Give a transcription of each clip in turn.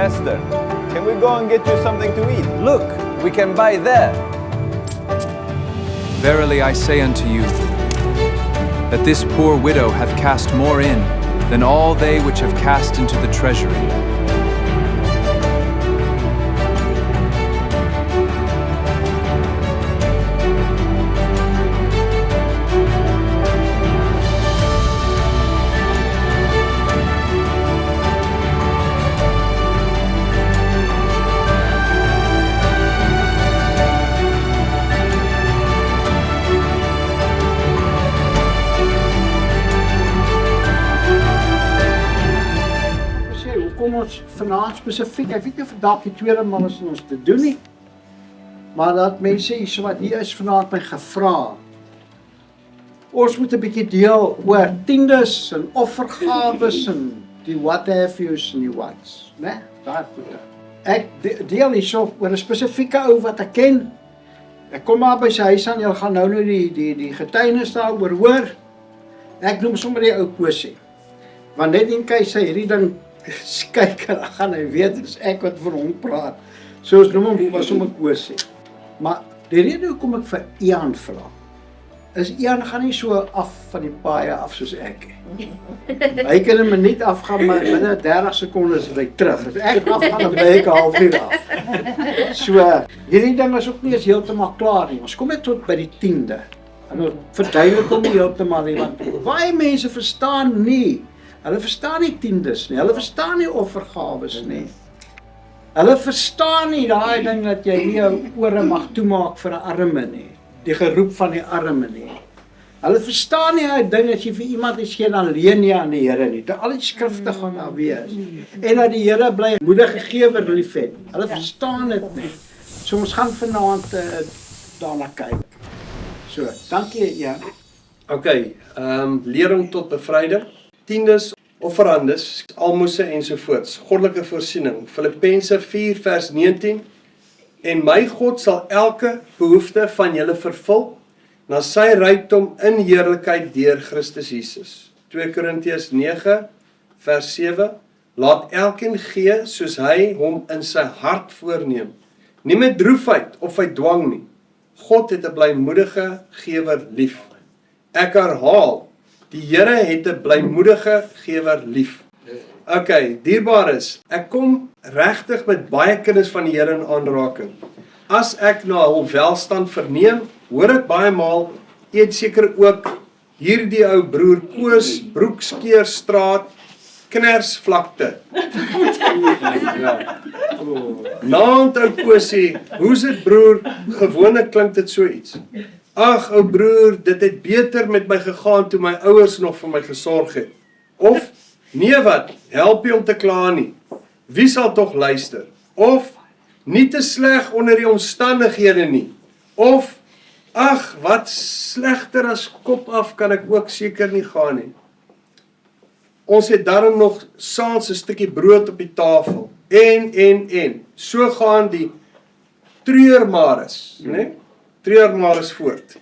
Master, can we go and get you something to eat? Look, we can buy there. Verily I say unto you, that this poor widow hath cast more in than all they which have cast into the treasury. Kom ons vanaand spesifiek, ek weet nie of dalk die tweede maal is ons te doen nie, maar dat mense hier wat hier is vanaand my gevra. Ons moet 'n bietjie deel oor tiendes en offergawes en die what have yous en die whats, né? Daai goeie. Ek deel hierso oor 'n spesifieke ou wat ek ken. Ek kom maar by sy huis aan, jy gaan nou die getuienis daaroor hoor. Ek noem sommer die ou Kosie. Want net in kyk sy hierdie ding kyk en dan gaan hy weet dis ek wat vir hom praat. So ons noem hom was sommer Kosie. Maar die rede hoekom ek vir Ian vra, is Ian gaan nie so af van die paaie af soos ek nie. Hy kan 'n minuut afgaan, maar binne 30 sekondes is hy terug. As ek afgaan, dan bly ek 'n halfuur af. So, hierdie ding is ook nie eens heeltemal klaar nie. Ons kom net tot by die 10de. En ons verduidelik hom nie heeltemal nie, want baie mense verstaan nie. Hulle verstaan nie tiendes nie, hulle verstaan nie offergawes nie. Hulle verstaan nie daai ding dat jy nie jou ore mag toemaak vir 'n arme nie, die geroep van die arme nie. Hulle verstaan nie daai ding as jy vir iemand iets gee dan leen jy aan die Here nie. Dat al die skrifte gaan daar wees. En dat die Here bly moedige gewer liefhet. Hulle verstaan dit nie. So ons gaan vanaand daarna kyk. So, dankie ja. Okay, lering tot bevryding. Tiendes, offerandes, almoses ensovoorts, goddelike voorsiening. Filippense 4 vers 19. En my God sal elke behoefte van julle vervul na sy rykdom in heerlikheid deur Christus Jesus. 2 Korintiërs 9 vers 7. Laat elkeen gee soos hy hom in sy hart voorneem. Nie met droefheid of uit dwang nie. God het 'n blymoedige gewer lief. Ek herhaal, die Here het 'n blymoedige gewer lief. Okay, dierbares, ek kom regtig met baie kinders van die Here in aanraking. As ek na hul welstand verneem, hoor ek baie maal, eet seker ook hierdie ou broer Koos, Broekskeerstraat, Knersvlakte. Ja. Naand ou Koosie, hoe's dit broer? Gewoonlik klink dit so iets. Ag ou broer, dit het beter met my gegaan toe my ouers nog vir my gesorg het. Of, nee wat, help jy om te kla nie. Wie sal tog luister? Of, nie te sleg onder die omstandighede nie. Of, ag, wat slegter as kop af kan ek ook seker nie gaan nie. Ons het daarom nog saans 'n stukkie brood op die tafel. En. So gaan die treurmares, né? Treurmares voort.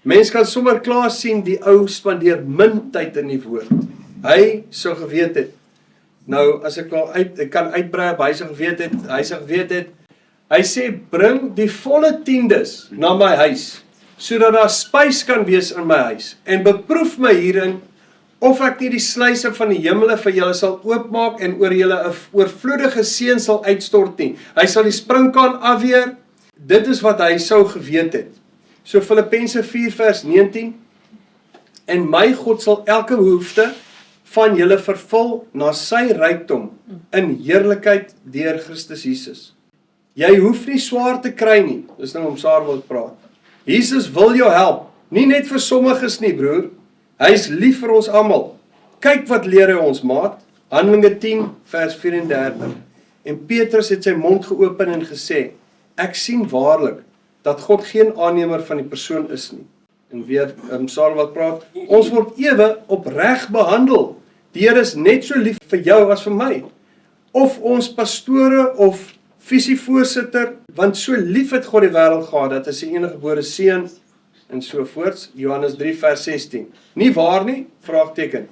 Mens kan sommer klaar sien die ou spandeer min tyd in die woord. Hy sou geweet het. Nou as ek wel ek kan uitbrei op hy sou geweet het. Hy sê bring die volle tiendes na my huis sodat daar spys kan wees in my huis en beproef my hierin of ek nie die sluise van die hemele vir julle sal oopmaak en oor julle 'n oorvloedige seën sal uitstort nie. Hy sal die sprinkaan afweer. Dit is wat hy sou geweet het. So Filippense 4 vers 19. En my God sal elke behoefte van julle vervul na sy rykdom in heerlikheid deur Christus Jesus. Jy hoef nie swaar te kry nie. Dis nou om Saar wil praat. Jesus wil jou help. Nie net vir sommiges nie, broer. Hy is lief vir ons almal. Kyk wat leer hy ons, maat. Handelinge 10 vers 34. En Petrus het sy mond geopen en gesê, ek sien waarlik dat God geen aannemer van die persoon is nie. En weer, Saar wat praat, ons word ewe opreg behandel. Die Here is net so lief vir jou as vir my. Of ons pastore of visievoorsitter, want so lief het God die wêreld gehad, dat hy sy enige gebore seun en sovoorts, Johannes 3 vers 16. Nie waar nie? Vraagteken.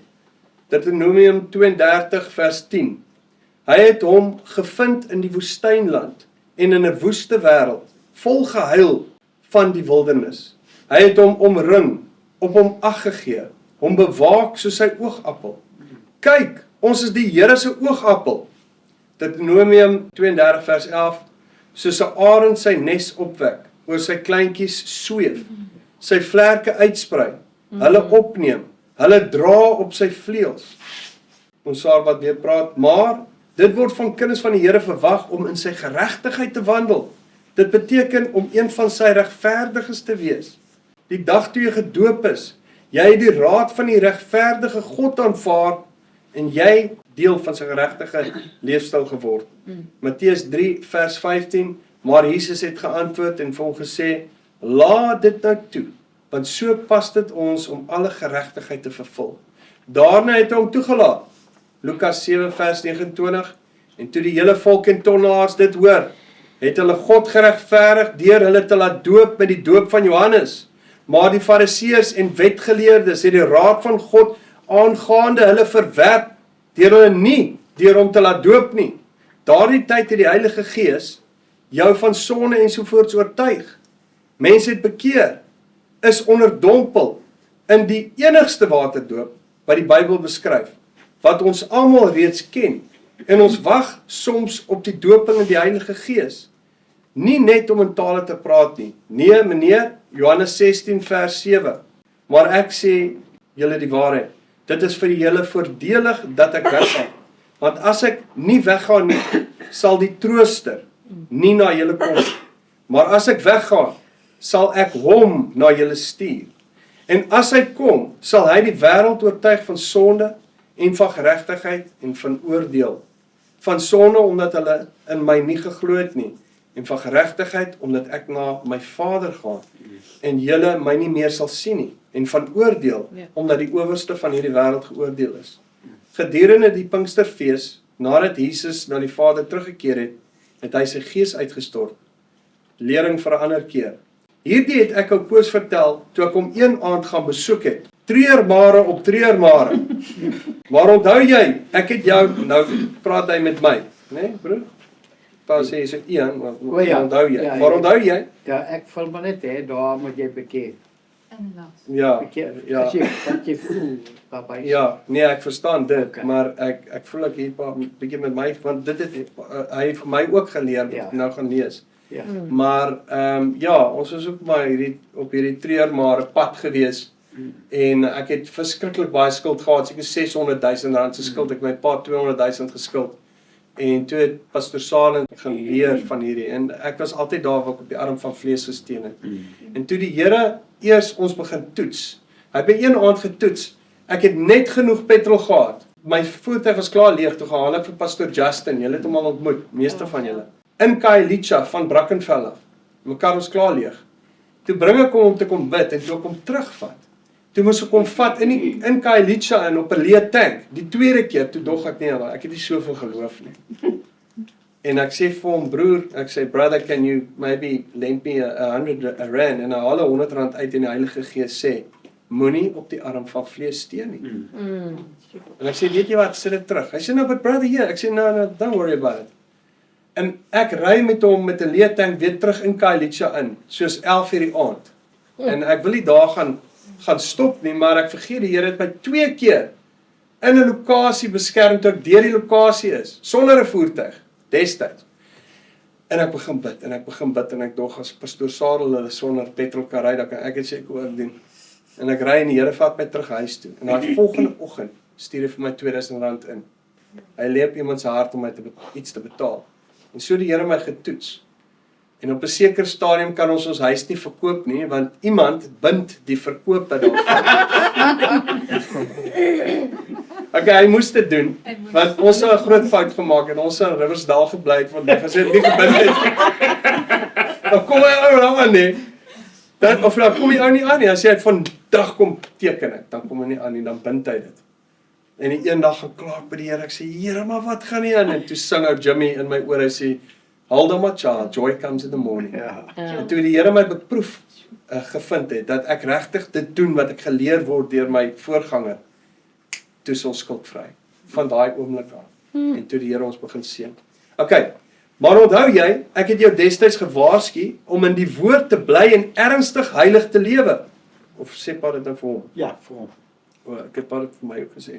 Deuteronomium 32 vers 10. Hy het hom gevind in die woestynland en in 'n woeste wêreld, vol gehuil van die wildernis. Hy het hom omring, op hom ag gegee, hom bewaak soos sy oogappel. Kyk, ons is die Here se oogappel. Deuteronomium 32 vers 11, soos 'n arend sy nes opwek, oor sy kleintjies sweef, sy vlerke uitsprei, hulle opneem, hulle dra op sy vleuels. Ons sal wat weer praat, maar dit word van kinders van die Here verwag om in sy geregtigheid te wandel. Dit beteken om een van sy regverdiges te wees. Die dag toe jy gedoop is, jy het die raad van die regverdige God aanvaar en jy deel van sy geregtige leefstyl geword. Matteus 3 vers 15, maar Jesus het geantwoord en vir hom gesê, laat dit nou toe, want so pas dit ons om alle geregtigheid te vervul. Daarna het hy hom toegelaat. Lukas 7 vers 29, en toe die hele volk en tollenaars dit hoor, het hulle God geregverdig deur hulle te laat doop met die doop van Johannes. Maar die fariseërs en wetgeleerdes het die raad van God aangaande hulle verwerp, deur hulle nie deur hom te laat doop nie. Daardie tyd het die Heilige Gees jou van sonde ensovoorts oortuig. Mense het bekeer, is onderdompel in die enigste waterdoop wat die Bybel beskryf, wat ons almal reeds ken, en ons wag soms op die doping in die Heilige Gees. Nie net om in tale te praat nie. Nee, meneer, Johannes 16 vers 7. Maar ek sê julle die waarheid. Dit is vir julle voordelig dat ek weggaan. Want as ek nie weggaan nie, sal die trooster nie na julle kom. Maar as ek weggaan, sal ek hom na julle stuur. En as hy kom, sal hy die wêreld oortuig van sonde en van geregtigheid en van oordeel. Van sonde omdat hulle in my nie geglo het nie, en van geregtigheid omdat ek na my Vader gaan en julle my nie meer sal sien nie, en van oordeel omdat die owerste van hierdie wêreld geoordeel is. Gedurende die Pinksterfees, nadat Jesus na die Vader teruggekeer het, het hy sy Gees uitgestort. Lering vir 'n ander keer. Hierdie het ek ou Koos vertel toe ek hom een aand gaan besoek het. Treurmare op treurmare. Maar onthou jy, ek het jou, nou praat hy met my, né, broer? Pa sê so een, maar ja. onthou jy. Ja, Maar ja. onthou jy? Ja, ek voel maar net, daar moet jy bekeer. Ja. Bekeer, Ja. as jy wat jy voel, daarbij. Ja, nee, ek verstaan dit, Okay. maar ek voel ek hier pa bietjie met my, want dit het hy het vir my ook geleer wat ek nou gaan lees. Ja. Maar ja, ons was ook maar op hierdie treurmare pad gewees. En ek het verskriklik baie skuld gehad, seker 600,000 rand se skuld, ek my pa 200,000 geskuld. En toe het Pastor Salen gaan leer van hierdie, en ek was altyd daar waar ek op die arm van vlees gesteun het. En toe die Here eers ons begin toets, hy het by een aand getoets, ek het net genoeg petrol gehad, my voertuig was klaar leeg, toe gehaal ek vir Pastor Justin, julle het hom al ontmoet, meeste van julle, in Khayelitsha van Brackenfell af, my kar was klaar leeg. Toe bring ek hom om te kom bid, en toe ek hom terugvat, toe moes ek hom vat in Khayelitsha in op 'n leë tank. Die tweede keer, toe dog ek nie, ek het nie soveel geloof nie. En ek sê vir hom, broer, ek sê, brother, can you maybe lend me 100 rand? En hy haal 100 rand uit en die Heilige Gees sê, moenie op die arm van vlees steun nie. En ek sê, weet jy wat, sit dit terug. Hy sê, no, but brother, here. Ek sê, no, don't worry about it. En ek ry met hom met 'n leë tank weer terug in Khayelitsha in, soos 11 uur die aand. En ek wil nie daar gaan stop nie, maar ek vergeet die Here het my 2 keer in 'n lokasie beskerm toe ek deur die lokasie is, sonder 'n voertuig, destyds. En ek begin bid, en ek dog as Pastoor Sadel hulle sonder petrol kan ry, dan kan ek dit seker ook doen. En ek ry en die Here vat my terug huis toe. En daai volgende oggend stuur hy vir my 2000 rand in. Hy lê op iemand se hart om my iets te betaal. En so die Here my getoets. En op 'n sekere stadium kan ons huis nie verkoop nie, want iemand bind die verkope daarvan. Okay, hy moes dit doen, want ons het 'n groot fout gemaak en ons het in Riversdal gebly het vandag, as hy dit nie gebind het. Dan kom hy ou aan nie. Dan kom hy ou nie aan nie, as hy vandag kom teken het, dan kom hy nie aan nie, dan bind hy dit. En die een dag gaan klaar by die Here, ek sê, Here, maar wat gaan nie aan? En toe sing ou Jimmy in my oor, hy sê, hold on my child, joy comes in the morning. Ja. En toe die Here my beproef gevind het, dat ek regtig dit doen wat ek geleer word deur my voorganger, toe is ons skuldvry, van daai oomblik af. En toe die Here ons begin seën. Okay. Maar onthou jy, ek het jou destyds gewaarsku om in die woord te bly en ernstig heilig te lewe. Of sê pa dit nou vir hom? Ja, vir hom. O, ek het pa dit vir my ook gesê.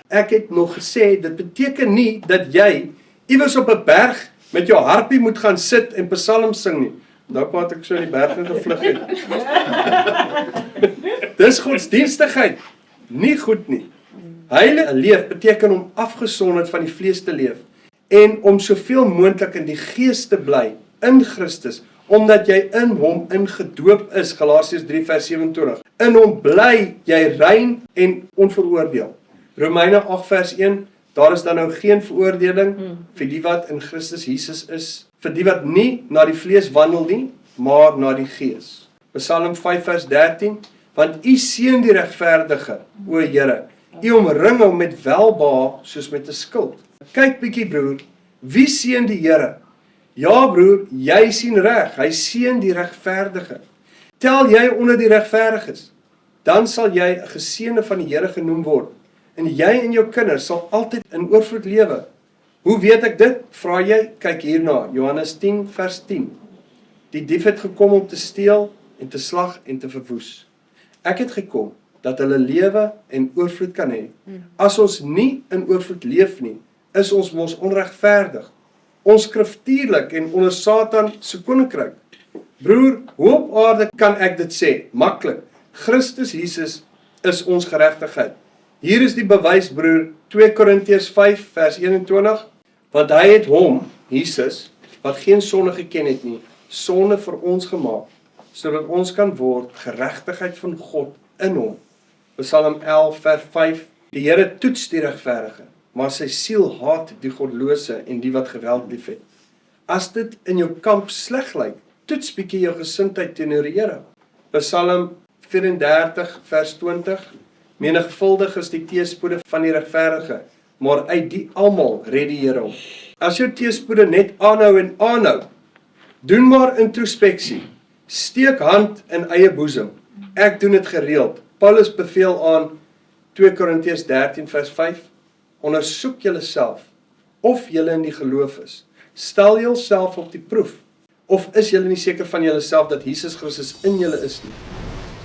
Ek het nog gesê, dit beteken nie dat jy iewers op 'n berg met jou harpie moet gaan sit en psalms sing nie. Nou pa het ek so in die berg gevlug het. Dis godsdienstigheid. Nie goed nie. Heilig leef beteken om afgesonderd van die vlees te leef en om soveel moontlik in die gees te bly in Christus, omdat jy in hom ingedoop is, Galasiërs 3 vers 27. In hom bly jy rein en onveroordeel. Romeine 8 vers 1, daar is dan nou geen veroordeling vir die wat in Christus Jesus is, vir die wat nie na die vlees wandel nie, maar na die gees. Psalm 5 vers 13, want u seën die regverdige, o Here, u omring hom met welbehae soos met 'n skild. Kyk bietjie broer, wie seën die Here? Ja broer, jy sien reg, hy seën die regverdige. Tel jy onder die regverdiges, dan sal jy 'n geseënde van die Here genoem word. En jy en jou kinders sal altyd in oorvloed lewe. Hoe weet ek dit? Vra jy, kyk hierna, Johannes 10 vers 10. Die dief het gekom om te steel en te slag en te verwoes. Ek het gekom dat hulle lewe en oorvloed kan hê. As ons nie in oorvloed leef nie, is ons mos onregverdig, onskriftuurlik en onder Satan se koninkryk. Broer, hoe op aarde kan ek dit sê? Maklik. Christus Jesus is ons geregtigheid. Hier is die bewys, broer, 2 Korintiërs 5 vers 21, want hy het hom, Jesus, wat geen sonde geken het nie, sonde vir ons gemaak, sodat ons kan word geregtigheid van God in hom. Psalm 11 vers 5, die Here toets die regverdige, maar sy siel haat die godlose en die wat geweld liefhet. As dit in jou kamp sleg lyk, toets bietjie jou gesindheid teenoor die Here. Psalm 34 vers 20, menigvuldig is die teëspoede van die regverdige, maar uit die almal red die Here hom. As jou teëspoede net aanhou en aanhou, doen maar introspeksie. Steek hand in eie boesem. Ek doen dit gereeld. Paulus beveel aan 2 Korintiërs 13 vers 5, ondersoek julleself of julle in die geloof is. Stel julleself op die proef. Of is julle nie seker van julleself dat Jesus Christus in julle is nie?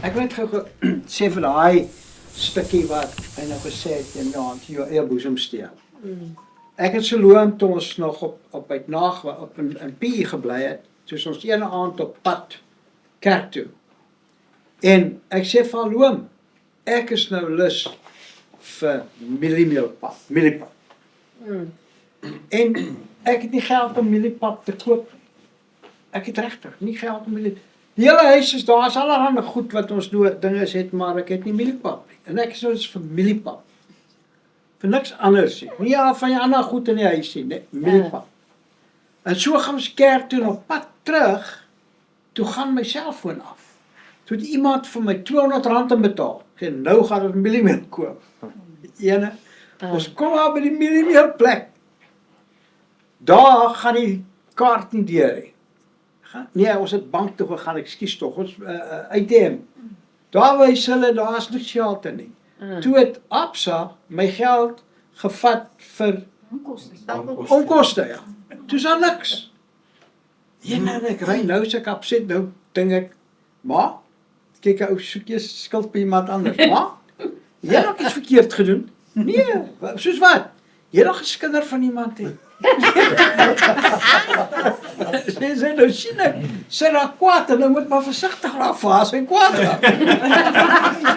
Ek wil net gou sê vir daai stukkie wat hy nou gesê het in jou hand, jou eie boesem steek. Ek het Siloam toe ons nog op uitnag op in P gebly het, soos ons ene aand op pad kerk toe. En ek sê vir Loam, ek is nou lus vir mieliepap. En ek het nie geld om mieliepap te koop. Ek het regtig nie geld om mieliepap. Die hele huis is daar, is allerhande goed wat ons dinge het, maar ek het nie mieliepap nie. En ek is nou vir mieliepap. Vir niks anders nie. Ja, van die ander goed in die huis nie, mieliepap. En so gaan ons kerk toe en op pad terug, toe gaan my selfoon af. Toe het iemand vir my R200 betaal. Ek sê, nou gaan ons mieliemeel koop. Ene, ons kom daar by die mieliemeel plek. Daar gaan die kaart nie deur nie. Nee, ons het bank toe gegaan, ekskuus tog, ons ATM. Daar wys hulle, daar is niks geld in nie. Toe het Absa my geld gevat vir onkoste, ja. Toe is daar niks. En ek ry nou, as ek opset, nou dink ek, maar, kyk, ou soek jy skuld by iemand anders, maar, jy het nog iets verkeerd gedoen? Nee, soos wat? Jy het nog geskinder van iemand hê. Sê nou sien ek, sê daar kwaad, en nou moet maar versigtig raak vir haar, sy kwaad raak.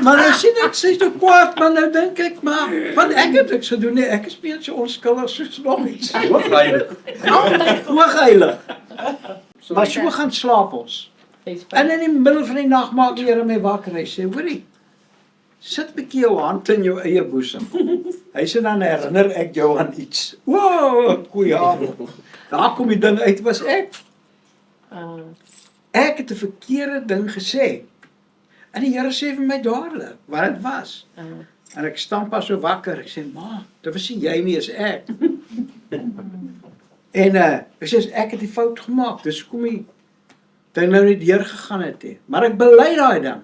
Maar nou sien ek, sy is nou kwaad, maar nou dink ek, maar, want ek het niks gedoen, nee, ek is meer so onskuldig soos nog iets. Hoogheilig. Maar so gaan slaap ons. En in die middel van die nag maak die Here my wakker, hy sê, hoorie, sit bietjie jou hand in jou eie boesem. Hy sê, dan herinner ek jou aan iets. Wow, goeie avond. Daar kom die ding uit, was ek. Ek het 'n verkeerde ding gesê. En die Here sê vir my dadelik, wat dit was. En ek staan pas so wakker, ek sê, ma, dit was nie jy nie, is ek. En ek sê, ek het die fout gemaak, dis kom die ding nou nie deur gegaan het he. Maar ek bely daai ding.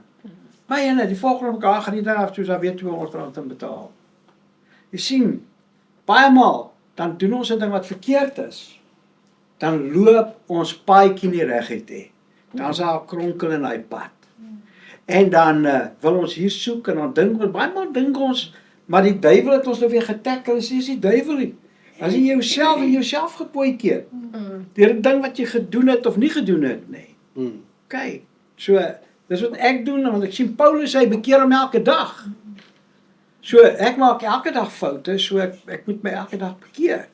Maar die volgende jaar gaan die ding af, soos daar weer R200 betaal. Jy sien, baie maal, dan doen ons 'n ding wat verkeerd is. Dan loop ons paadjie nie reguit hê. Dan is daar 'n kronkel in hy pad. En dan wil ons hier soek en dan dink ons, baie maal dink ons, maar die duiwel het ons nou weer getackle, is die duiwel nie. As jy jouself gepoeikeer. Deur 'n ding wat jy gedoen het of nie gedoen het nie. OK. So, dis wat ek doen, want ek sien Paulus hy bekeer hom elke dag. So, ek maak elke dag foute, so ek moet my elke dag bekeer.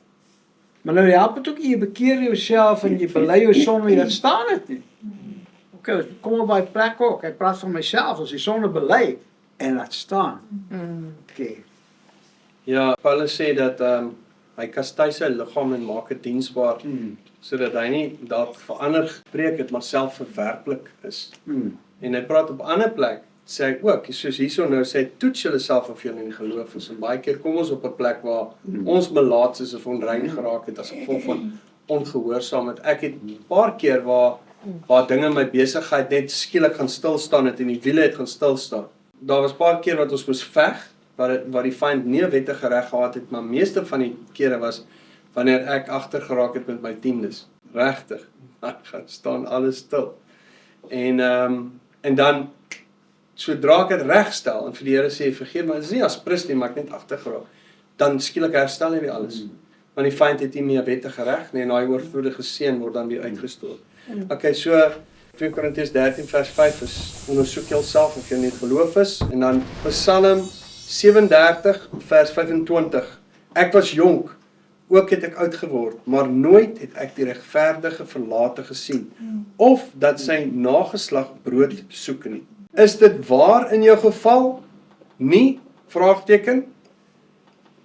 Maar nou help dit ook nie, jy bekeer jouself en jy bely jou sonde, jy staan dit nie. OK, kom op by plek ook, ek praat van myself, as die sonde bely en laat staan. OK. Ja, Paulus sê dat hy kastei sy liggaam en maak dit diensbaar, sodat hy nie dalk verander gepreek het, maar self verwerplik is. En hy praat op 'n ander plek, sê hy ook, soos hierso nou sê, toets julle self of julle in geloof is. En baie keer kom ons op 'n plek waar ons melaats is of onrein geraak het as gevolg van ongehoorsaamheid. Ek het 'n paar keer waar dinge in my besigheid net skielik gaan stil staan het en die wiele het gaan stil staan. Daar was 'n paar keer wat ons moes veg, waar die vyand nie 'n wettige reg gehad het, maar meeste van die kere was wanneer ek agter geraak het met my tiendes. Regtig, dan gaan staan alles stil. En dan sodra ek dit regstel en vir die Here sê vergeef my, is nie as prins nie, maar ek net agter geraak, dan skielik herstel hy weer alles. Want die vyand het nie meer wettige reg nie en daai oorvloedige seën word dan weer uitgestort. Okay, so 2 Korintiërs 13 vers 5 is ondersoek jouself of jy in die geloof is, en dan Psalm 37 vers 25. Ek was jonk, ook het ek oud geword, maar nooit het ek die regverdige verlate gesien, of dat sy nageslag brood soek nie. Is dit waar in jou geval? Nie? Vraagteken.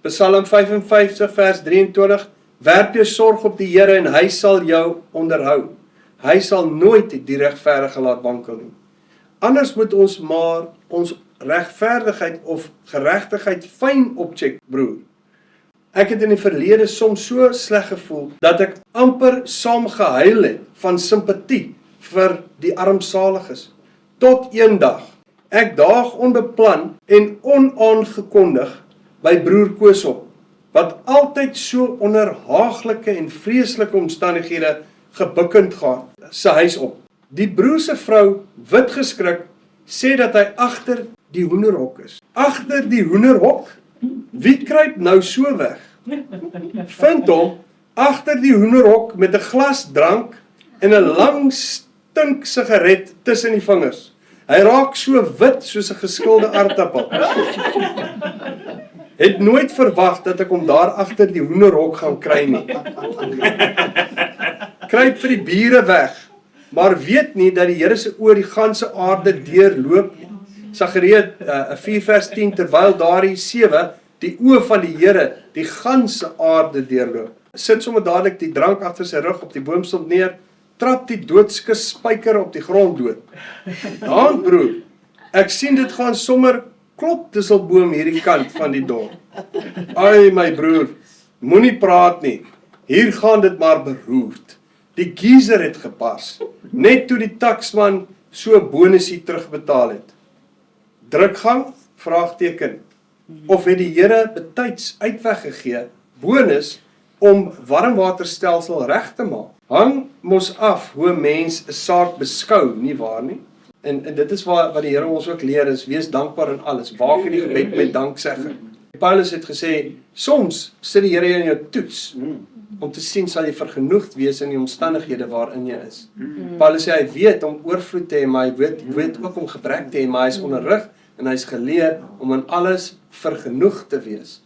Psalm 55 vers 23. Werp jou sorg op die Here en hy sal jou onderhou. Hy sal nooit die regverdige laat wankel nie. Anders moet ons maar ons regverdigheid of geregtigheid fyn opcheck, broer. Ek het in die verlede soms so sleg gevoel, dat ek amper saam gehuil het van simpatie vir die armsaliges. Tot eendag, ek daag onbeplan en onaangekondig by broer Koos op, wat altyd so onder haaglike en vreeslike omstandighede gebukkend gaan, sy huis op. Die broer se vrou, wit geskrik, sê dat hy agter die hoenderhok is. Agter die hoenderhok? Wie kruip nou so weg? Vind hom agter die hoenderhok met 'n glas drank en 'n lang stink sigaret tussen die vingers. Hy raak so wit soos 'n geskilde aardappel. Het nooit verwag dat ek hom daar agter die hoenderhok gaan kry nie. Kruip vir die bure weg, maar weet nie dat die Here se oor die ganse aarde deurloop nie. Sagaria 4 vers 10, terwyl daardie 7 die oë van die Here die ganse aarde deurloop. Sit sommer dadelik die drank agter sy rug op die boomstomp neer, trap die doodskus spyker op die grond dood. Dan broer, ek sien dit gaan sommer klop tusselboom hierdie kant van die dorp. Ai my broer, moenie praat nie. Hier gaan dit maar beroerd. Die geyser het gepas, net toe die taksman so 'n bonusie terugbetaal het. Drukgang? Vraagteken. Of het die Here betyds uitweg gegee, bonus, om warmwaterstelsel reg te maak? Hang mos af hoe 'n mens 'n saak beskou, nie waar nie? En dit is wat die Here ons ook leer, is wees dankbaar in alles. Waak in die gebed met danksegging. Paulus het gesê, soms sit die Here in jou toets, om te sien sal jy vergenoegd wees in die omstandighede waarin jy is. Paulus sê hy weet om oorvloed te hê, maar hy weet ook om gebrek te hê, maar hy is onderrig en hy is geleer om in alles vergenoegd te wees.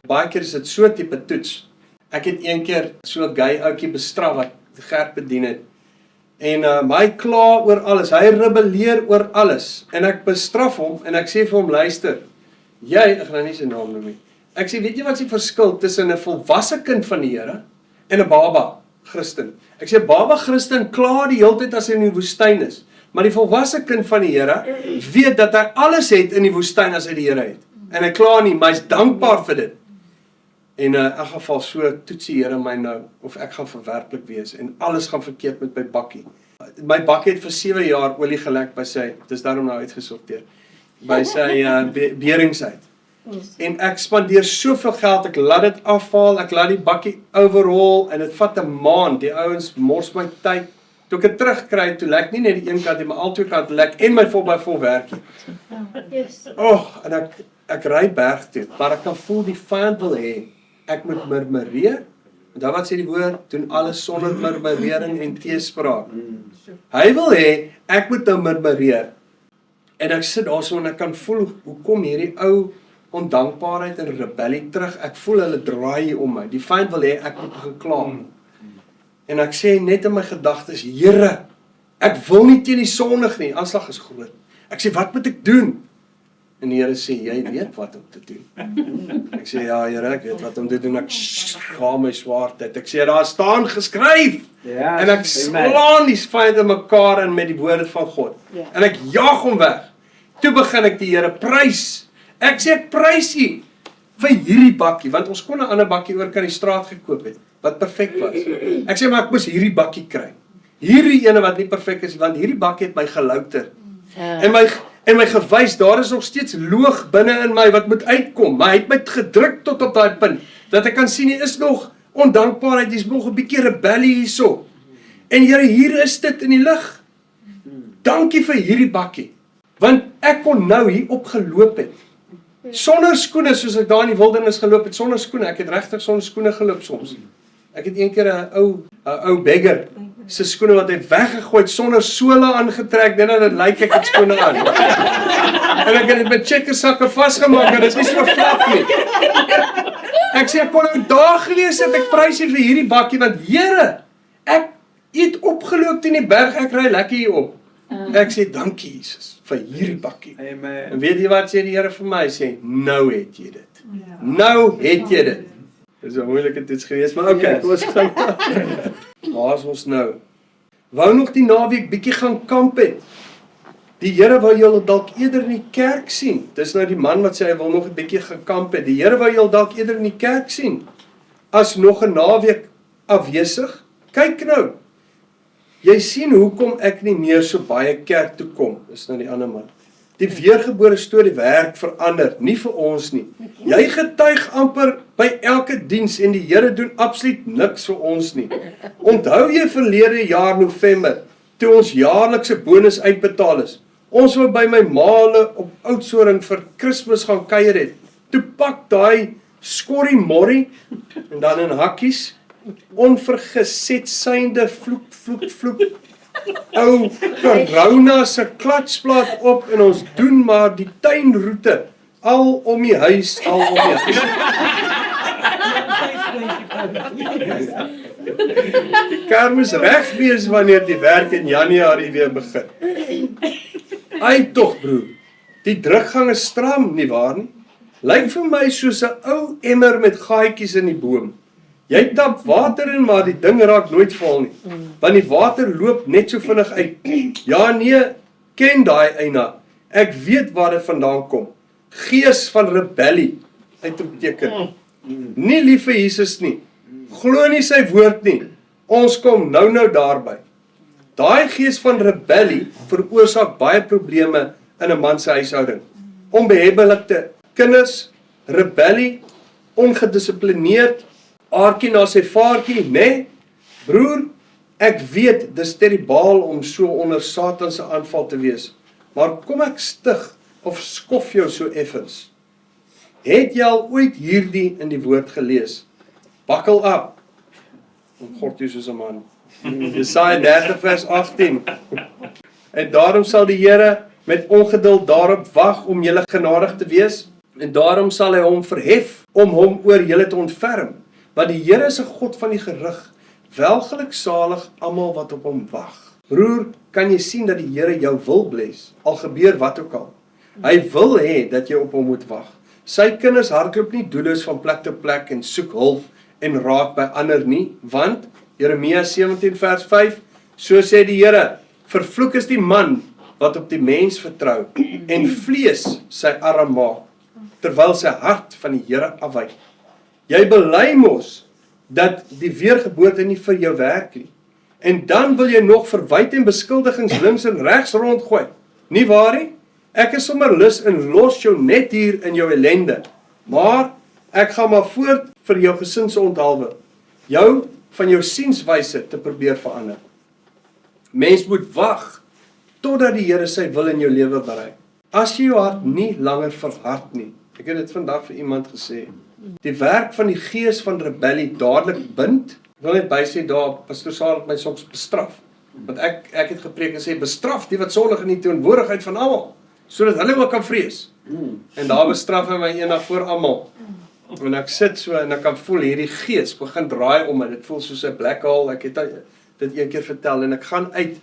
Baie keer is dit so 'n tipe toets. Ek het een keer so 'n gay ouetjie bestraf wat Gert bedien het. En hy kla oor alles, hy rebelleer oor alles. En ek bestraf hom en ek sê vir hom, luister, ek gaan nie sy naam noem nie. Ek sê, weet jy wat is die verskil tussen 'n volwasse kind van die Here en 'n baba Christen? Ek sê, baba Christen kla die hele tyd as hy in die woestyn is. Maar die volwasse kind van die Here weet dat hy alles het in die woestyn as hy die Here het. En hy kla nie, maar hy is dankbaar vir dit. En in 'n geval so toets die Here my nou, of ek gaan verwerplik wees, en alles gaan verkeerd met my bakkie. My bakkie het vir 7 jaar olie gelek by sy, dit is daarom nou uitgesorteer, by sy berings uit. En ek spandeer soveel geld, ek laat dit afval, ek laat die bakkie overhaul en dit vat 'n maand. Die ouens mors my tyd. Toe ek dit terugkry, toe lek nie net die een kant nie, maar al twee kante lek en my vol werkie. En ek ry berg toe, maar ek kan voel die vyand wil hê ek moet murmureer. En dan wat sê die woord, doen alles sonder murmurering en teespraak. Hy wil hê ek moet nou murmureer. En ek sit daar so en ek kan voel hoe kom hierdie ou ondankbaarheid en rebellie terug. Ek voel hulle draai hier om my. Die vyand wil hê ek moet begin kla. En ek sê net in my gedagtes, Here, ek wil nie teen die sondig nie. Aanslag is groot. Ek sê, wat moet ek doen? En die Here sê, jy weet wat om te doen. Ek sê, ja Here, ek weet wat om te doen. Ek schaam my swaard uit. Ek sê, daar staan geskryf. En ek slaan die vyand in mekaar en met die woorde van God. En ek jaag hom weg. Toe begin ek die Here prys. Ek sê, ek prys U vir hierdie bakkie, want ons kon 'n ander bakkie oor kan die straat gekoop het, wat perfek was. Ek sê, maar ek moes hierdie bakkie kry. Hierdie ene wat nie perfek is, want hierdie bakkie het my gelouter. En my gewys, daar is nog steeds loog binne in my wat moet uitkom, maar hy het my gedruk tot op daai punt, dat ek kan sien, hier is nog ondankbaarheid, hier is nog 'n bietjie rebellie hierso. En Here, hier is dit in die lig. Dankie vir hierdie bakkie, want ek kon nou hier opgeloop het. Sonder skoene, soos ek daar in die wildernis geloop het, sonder skoene, ek het regtig sonder skoene geloop soms. Ek het een keer 'n ou beggar se skoene wat hy weggegooi het, sonder sole aangetrek, net dat dit lyk ek het skoene aan. En ek het dit met checkersakke vasgemaak, en dit is nie so vlak nie. Ek sê, ek kon nou daar gewees het, ek prys U vir hierdie bakkie, want Here, ek het opgeloop teen die berg, ek ry lekker hier op. Ek sê, dankie Jesus, vir hierdie bakkie. Amen. En weet jy wat sê die Here vir my? Hy sê, nou het jy dit. Nou het jy dit. Dit is 'n moeilike toets geweest, maar okay, kom ons gaan. Waar is ons nou? Wou nog die naweek bietjie gaan kamp het. Die Here wou julle dalk eerder in die kerk sien. Dis nou die man wat sê hy wil nog 'n bietjie gaan kamp het. Die Here wou julle dalk eerder in die kerk sien. As nog 'n naweek afwesig. Kyk nou. Jy sien hoekom ek nie meer so baie kerk toe kom. Dis nou die ander man. Die weergebore storie werk verander, nie vir ons nie. Jy getuig amper by elke diens en die Here doen absoluut niks vir ons nie. Onthou jy verlede jaar November, toe ons jaarlikse bonus uitbetaal is. Ons wou by my maale op Oudtshoorn vir Kersfees gaan kuier het. Toe pak daai skorrie morrie en dan in hakkies, onvergeset synde vloek. Ou corona se klatsplaat op en ons doen maar die tuinroete al om die huis, Die kar moes reg wees wanneer die werk in Januarie weer begin. Ai tog broer, die drukgang is stram, nie waar nie? Lyk vir my soos 'n ou emmer met gaatjies in die boom. Jy tap water in, maar die ding raak nooit vol nie, want die water loop net so vinnig uit. Ja nee, ken daai eina, ek weet waar dit vandaan kom. Gees van rebellie, uitroepteken. Nie lief vir Jesus nie, glo nie sy woord nie, ons kom nou daarby. Daai gees van rebellie veroorsaak baie probleme in 'n man se huishouding. Onbehebbelikte kinders, rebellie, ongedissiplineerd, aartjie na sy vaartjie, nee, broer, ek weet, dis terribaal om so onder Satan se aanval te wees, maar kom ek stig, of skof jou so effens. Het jy al ooit hierdie in die woord gelees? Buckle up, God jy soos 'n man. Jesaja 30 vers 18. En daarom sal die Here met ongeduld daarop wag om julle genadig te wees, en daarom sal hy hom verhef om hom oor julle te ontferm. Want die Here is 'n God van die gerig, welgeluksalig almal wat op hom wag. Broer, kan jy sien dat die Here jou wil bless, al gebeur wat ook al. Hy wil hê dat jy op hom moet wag. Sy kinders hardloop nie doelloos van plek tot plek en soek hulp en raad by ander nie, want Jeremia 17 vers 5, so sê die Here, vervloek is die man wat op die mens vertrou en vlees sy arm maak, terwyl sy hart van die Here afwyk. Jy bely mos dat die weergeboorte nie vir jou werk nie. En dan wil jy nog verwyte en beskuldigings links en regs rondgooi. Nie waar nie? Ek is sommer lus en los jou net hier in jou ellende. Maar ek gaan maar voort vir jou gesin se onthaalwe. Jou van jou sienswyse te probeer verander. Mens moet wag totdat die Here sy wil in jou lewe bereik. As jy jou hart nie langer verhard nie. Ek het dit vandag vir iemand gesê. Die werk van die gees van rebellie dadelik bind. Ek wil net bysê daar, pastoor Saar het my soms bestraf. Want ek het gepreek en sê, bestraf die wat sondig in die teenwoordigheid van almal, sodat hulle ook kan vrees. En daar bestraf hy my eendag voor almal. En ek sit so en ek kan voel hierdie gees begin draai om my. Dit voel soos 'n black hole. Ek het dit een keer vertel en ek gaan uit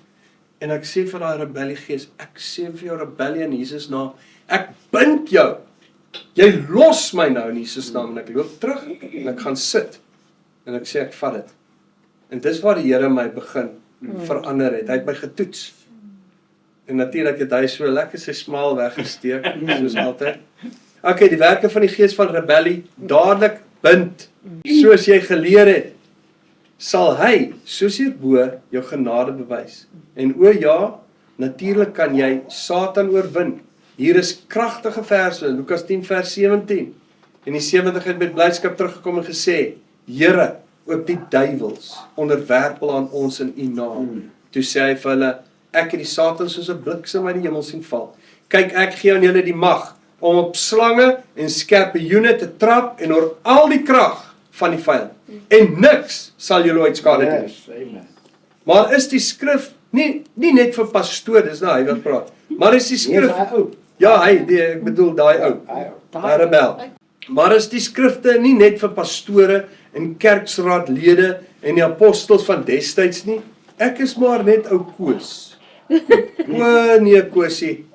en ek sê vir daai rebellie gees, ek sê vir jou rebellie in Jesus naam, ek bind jou. Jy los my nou in Jesus naam en ek loop terug en ek gaan sit. En ek sê ek vat dit. En dis waar die Here my begin verander het. Hy het my getoets. En natuurlik het hy so lekker sy smaal weggesteek, soos altyd. Okay, die werke van die gees van rebellie dadelik bind. Soos jy geleer het, sal hy, soos hierbo, jou genade bewys. En o ja, natuurlik kan jy Satan oorwin. Hier is kragtige verse, Lukas 10 vers 17. En die 70 het met blydskap teruggekom en gesê, Here, ook die duiwels onderwerp hulle aan ons in u naam. Toe sê hy vir hulle, ek het die Satan soos 'n bliksem uit die hemel sien val. Kyk, ek gee aan julle die mag om op slange en skorpioene te trap en oor al die krag van die vyand. En niks sal julle ooit skade doen. Yes, amen. Maar is die skrif nie net vir pastoor, dis nou hy wat praat. Maar is die skrif ja, ek bedoel daai ou, daai rebel. Maar is die skrifte nie net vir pastore en kerksraadlede en die apostels van destyds nie? Ek is maar net ou Koos. O nee Koosie.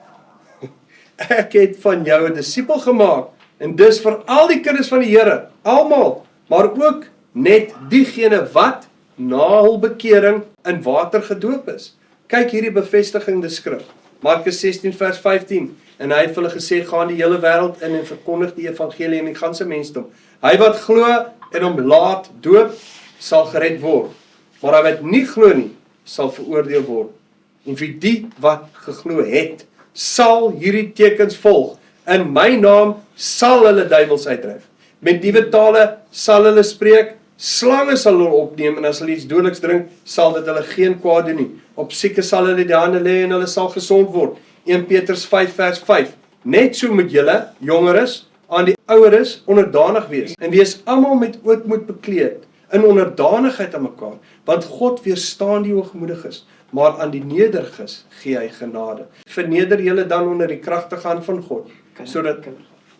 Ek het van jou 'n disipel gemaak en dis vir al die kinders van die Here, almal, maar ook net diegene wat na hul bekering in water gedoop is. Kyk hierdie bevestigende skrif. Markus 16 vers 15. En hy het vir hulle gesê, gaan die hele wêreld in en verkondig die evangelie aan die ganse mensdom. Hy wat glo en hom laat doop, sal gered word. Maar hy wat nie glo nie, sal veroordeel word. En vir die wat geglo het, sal hierdie tekens volg. In my naam sal hulle duiwels uitdryf. Met nuwe tale sal hulle spreek, slange sal hulle opneem en as hulle iets dodeliks drink, sal dit hulle geen kwaad doen nie. Op siekes sal hulle die hande lê en hulle sal gesond word. 1 Petrus 5 vers 5. Net so moet julle, jongeres, aan die oueres onderdanig wees en wees almal met ootmoed bekleed in onderdanigheid aan mekaar, want God weerstaan die hoogmoediges, maar aan die nederiges gee hy genade. Verneder julle dan onder die kragtige hand van God, sodat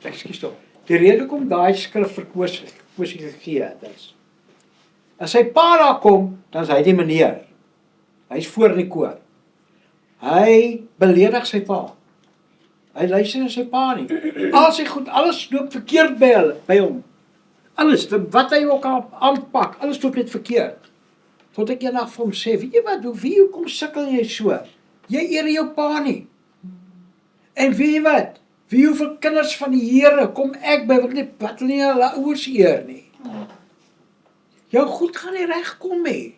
Ekskuus tog. Die rede hoekom daai skrif vir Koosie gegee het is. As sy pa daar kom, dan is hy die meneer. Hy's voor in die koor. Hy beledig sy pa. Hy luister na sy pa nie. Al sy goed, alles loop verkeerd by hom. Alles, wat hy ook al aanpak, alles loop net verkeerd. Tot ek eendag vir hom sê, weet jy wat, hoekom sukkel jy so? Jy eer jou pa nie. En weet jy wat, wie hoeveel kinders van die Here kom ek by, wat nie hulle ouers eer nie. Jou goed gaan nie regkom nie.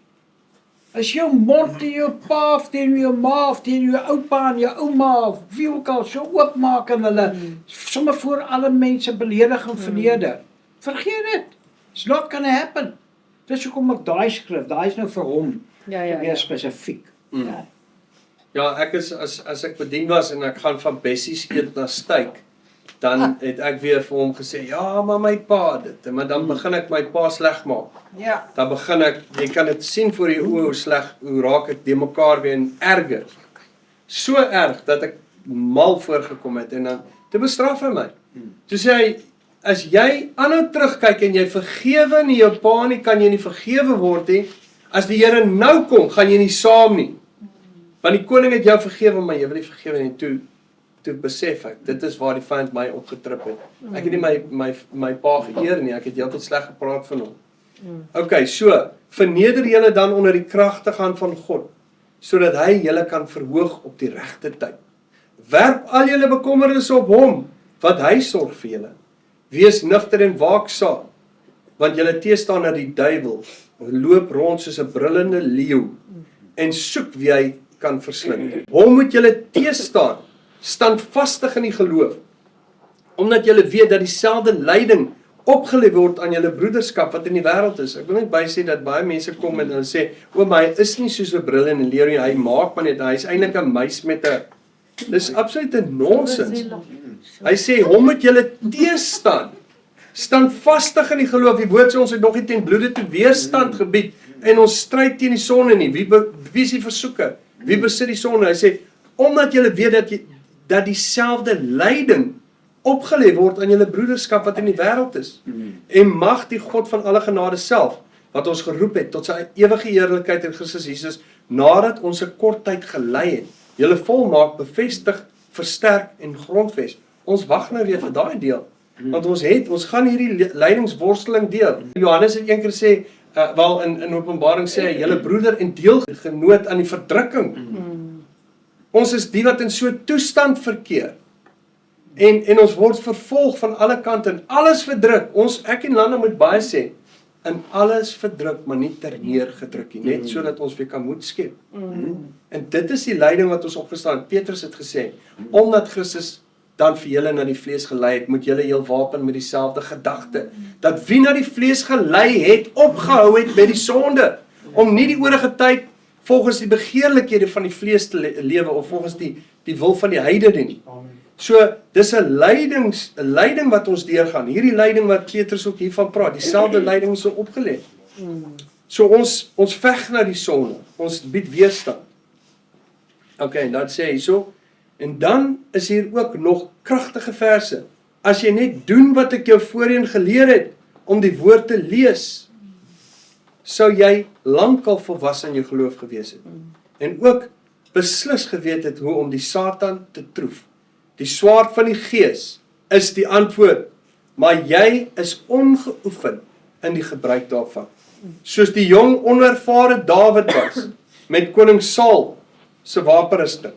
As jou mond teen jou pa of teen jou ma of teen jou oupa en jou ouma of wie ook al so oopmaak en hulle sommer voor alle mense beledig en verneder. Vergeet dit. It's not gonna happen. Dis hoekom ek daai skrif, daai is nou vir hom. Meer spesifiek. ja, ek is as ek bedien was en ek gaan van Bessies eet na Styk, dan het ek weer vir hom gesê, ja, maar my pa dit, maar dan begin ek my pa sleg maak. Ja. Dan begin ek, jy kan dit sien voor die oë hoe sleg, hoe raak ek die mekaar weer en erger. So erg dat ek mal voorgekom het en dan te bestraf hy my. Toe sê hy, as jy aanhou terugkyk en jy vergewe nie jou pa nie, kan jy nie vergewe word nie. As die Here nou kom, gaan jy nie saam nie. Want die koning het jou vergewe, maar jy wil nie vergewe nie. Toe besef ek, dit is waar die vyand my opgetrip het. Ek het nie my pa geëer nie, ek het heeltyd sleg gepraat van hom. Okay, so, verneder julle dan onder die kragtige hand van God, sodat hy julle kan verhoog op die regte tyd. Werp al julle bekommernisse op hom, wat hy sorg vir julle. Wees nugter en waaksaam, want julle teestander die duiwel loop rond soos 'n brullende leeu en soek wie hy kan verslind. Hom moet julle teestaan, standvastig in die geloof. omdat julle weet dat dieselfde lyding opgelê word aan julle broederskap wat in die wêreld is. Ek wil net bysê dat baie mense kom en hulle sê, maar hy is nie soos 'n bril en 'n leeu nie, hy maak maar net, hy is eintlik 'n muis met 'n... Dis absolute nonsens. Hy sê, hom moet julle teëstaan. Staan vastig in die geloof. Die woord sê ons het nog nie ten bloede toe weerstand gebied en ons stryd teen die sonde nie. Wie is die versoeker? Wie besit die sonde? Hy sê, omdat julle weet dat dieselfde lyding opgelê word aan julle broederskap wat in die wêreld is. En mag die God van alle genade self, wat ons geroep het tot sy ewige heerlikheid in Christus Jesus, nadat ons 'n kort tyd gelei het, julle volmaak, bevestig, versterk en grondves. Ons wag nou weer vir daai deel. Want ons gaan hierdie lydingsworsteling deel. Johannes het eendag sê, wel in Openbaring sê hy, julle broeder en deelgenoot aan die verdrukking. Ons is die wat in so 'n toestand verkeer. En ons word vervolg van alle kante en alles verdruk. Ek en Landa moet baie sê, in alles verdruk, maar nie terneergedruk nie, net sodat ons weer kan moed skep. En dit is die lyding wat ons opgestaan. Petrus het gesê, omdat Christus dan vir julle na die vlees gelei het, moet julle heel wapen met dieselfde gedagte, dat wie na die vlees gelei het, opgehou het met die sonde, om nie die oorige tyd volgens die begeerlikhede van die vlees te lewe, of volgens die wil van die heidene nie. So, dis 'n lyding wat ons deurgaan, hierdie lyding wat Petrus ook hiervan praat, dieselfde lyding is opgelê. So ons veg na die sonde, ons bied weerstand. Okay, dan sê hy so, en dan is hier ook nog kragtige verse. As jy net doen wat ek jou voorheen geleer het, om die woord te lees, sou jy lankal volwasse in jou geloof gewees het. En ook beslis geweet het hoe om die Satan te troef. Die swaard van die Gees is die antwoord, maar jy is ongeoefen in die gebruik daarvan. Soos die jong onervare Dawid was, met koning Saul se wapenrusting.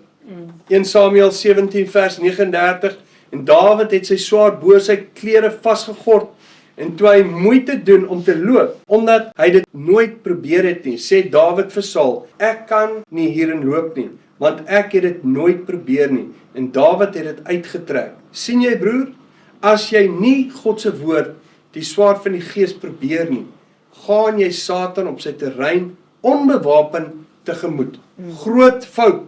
1 Samuel 17 vers 39, en Dawid het sy swaard bo sy klere vasgegord, en toe hy moeite doen om te loop, omdat hy dit nooit probeer het nie, sê Dawid vir Saul, ek kan nie hierin loop nie, want ek het dit nooit probeer nie, en Dawid het dit uitgetrek. Sien jy broer, as jy nie God se woord, die swaard van die Gees probeer nie, gaan jy Satan op sy terrein onbewapen tegemoet. Groot fout.